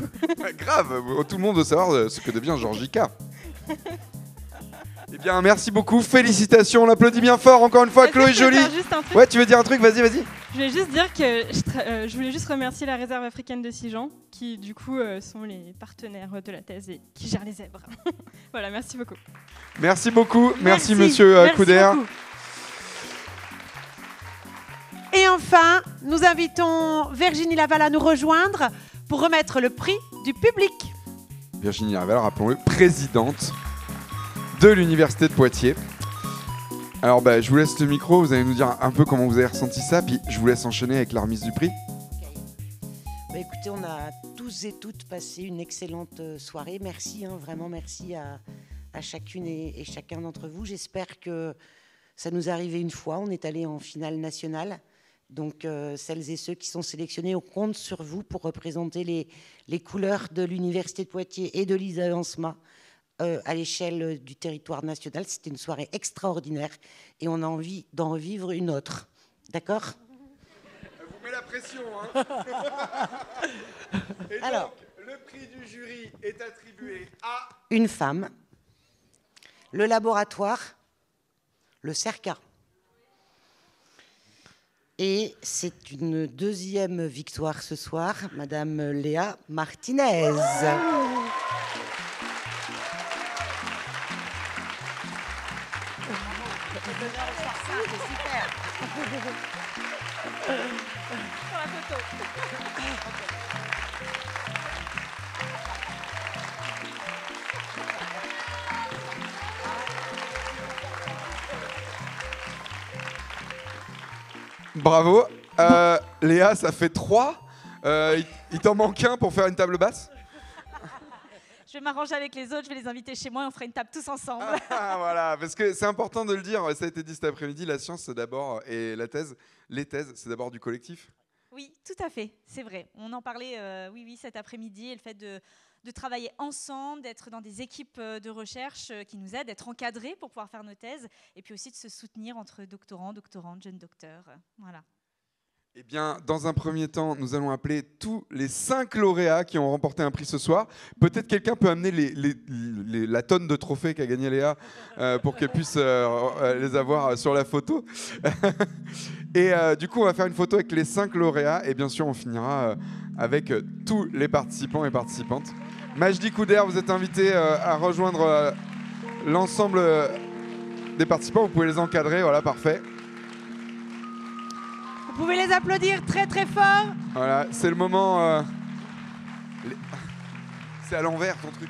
Grave, tout le monde veut savoir ce que devient Georgica. Eh bien, merci beaucoup, félicitations, on l'applaudit bien fort encore une fois, Chloé Joly. Ouais, tu veux dire un truc, vas-y. Je voulais juste dire que je voulais juste remercier la réserve africaine de Sijan, qui du coup sont les partenaires de la thèse et qui gèrent les zèbres. Voilà, merci beaucoup. Merci beaucoup, merci monsieur Couder. Beaucoup. Et enfin, nous invitons Virginie Laval à nous rejoindre pour remettre le prix du public. Virginie Laval, rappelons-le, présidente de l'Université de Poitiers. Alors je vous laisse le micro, vous allez nous dire un peu comment vous avez ressenti ça, puis je vous laisse enchaîner avec la remise du prix. Écoutez, on a tous et toutes passé une excellente soirée. Merci, vraiment merci à chacune et chacun d'entre vous. J'espère que ça nous est arrivé une fois, on est allé en finale nationale. Donc celles et ceux qui sont sélectionnés, on compte sur vous pour représenter les couleurs de l'Université de Poitiers et de l'ISAE Ensma à l'échelle du territoire national. C'était une soirée extraordinaire et on a envie d'en revivre une autre. D'accord ? Elle vous met la pression, hein. Et alors, donc, le prix du jury est attribué à... Une femme, le laboratoire, le CERCA. Et c'est une deuxième victoire ce soir, Madame Léa Martinez. Bravo. Léa, ça fait 3. Il t'en manque un pour faire une table basse? Je vais m'arranger avec les autres, je vais les inviter chez moi et on fera une table tous ensemble. Voilà, parce que c'est important de le dire, ça a été dit cet après-midi, la science c'est d'abord, et les thèses c'est d'abord du collectif. Oui, tout à fait, c'est vrai. On en parlait oui, cet après-midi, et le fait de travailler ensemble, d'être dans des équipes de recherche qui nous aident, d'être encadrés pour pouvoir faire nos thèses, et puis aussi de se soutenir entre doctorants, doctorantes, jeunes docteurs. Voilà. Eh bien, dans un premier temps, nous allons appeler tous les 5 lauréats qui ont remporté un prix ce soir. Peut-être quelqu'un peut amener la tonne de trophées qu'a gagné Léa pour qu'elle puisse les avoir sur la photo. Et du coup, on va faire une photo avec les 5 lauréats et bien sûr, on finira avec tous les participants et participantes. Majdi Couder, vous êtes invité à rejoindre l'ensemble des participants. Vous pouvez les encadrer, voilà, parfait. Vous pouvez les applaudir très très fort. Voilà, c'est le moment... C'est à l'envers ton truc.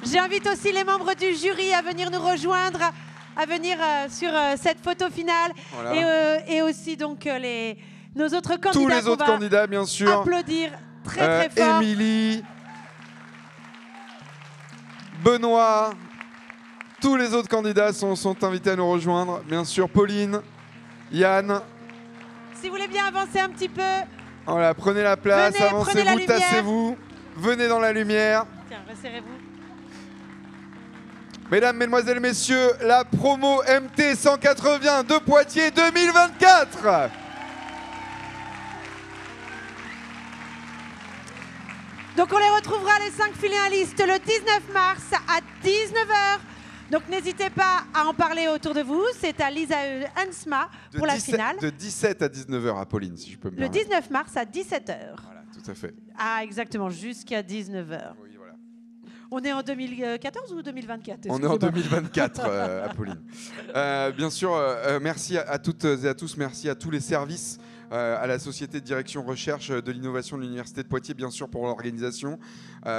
J'invite aussi les membres du jury à venir nous rejoindre, à venir sur cette photo finale. Voilà. Et aussi donc nos autres candidats. Tous les autres candidats, bien sûr. Applaudir très très fort. Émilie, Benoît, tous les autres candidats sont invités à nous rejoindre. Bien sûr, Pauline, Yann. Si vous voulez bien avancer un petit peu. Voilà, prenez la place, avancez-vous, tassez-vous, venez dans la lumière. Tiens, resserrez-vous. Mesdames, Mesdemoiselles, Messieurs, la promo MT 180 de Poitiers 2024. Donc on les retrouvera les 5 finalistes le 19 mars à 19h. Donc n'hésitez pas à en parler autour de vous. C'est à l'ISAE Ansma pour la finale. De 17 à 19h à Pauline, si je peux me permettre. Le 19 mars à 17h. Voilà, tout à fait. Ah, exactement, jusqu'à 19h. Oui, voilà. On est en 2014 ou 2024? On est en 2024, Apolline. Bien sûr, merci à toutes et à tous, merci à tous les services, à la Société de Direction Recherche de l'Innovation de l'Université de Poitiers, bien sûr, pour l'organisation,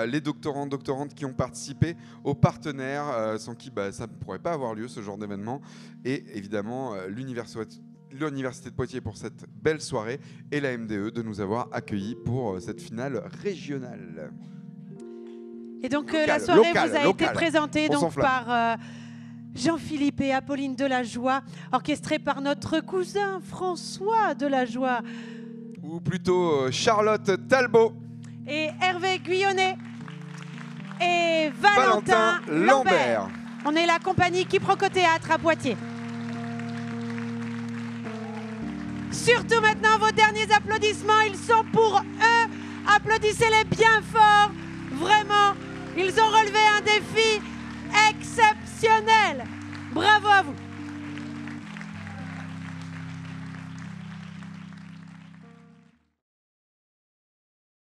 les doctorants, doctorantes qui ont participé, aux partenaires, sans qui ça ne pourrait pas avoir lieu, ce genre d'événement, et évidemment l'Université de Poitiers pour cette belle soirée, et la MDE de nous avoir accueillis pour cette finale régionale. Et donc la soirée vous a été présentée donc, par Jean-Philippe et Apolline Delajoie, orchestrée par notre cousin François Delajoie. Ou plutôt Charlotte Talbot. Et Hervé Guyonnet. Et Valentin Lambert. On est la compagnie Quiproquo Théâtre à Poitiers. Surtout maintenant, vos derniers applaudissements, ils sont pour eux. Applaudissez-les bien fort. Vraiment, ils ont relevé un défi exceptionnel. Bravo à vous.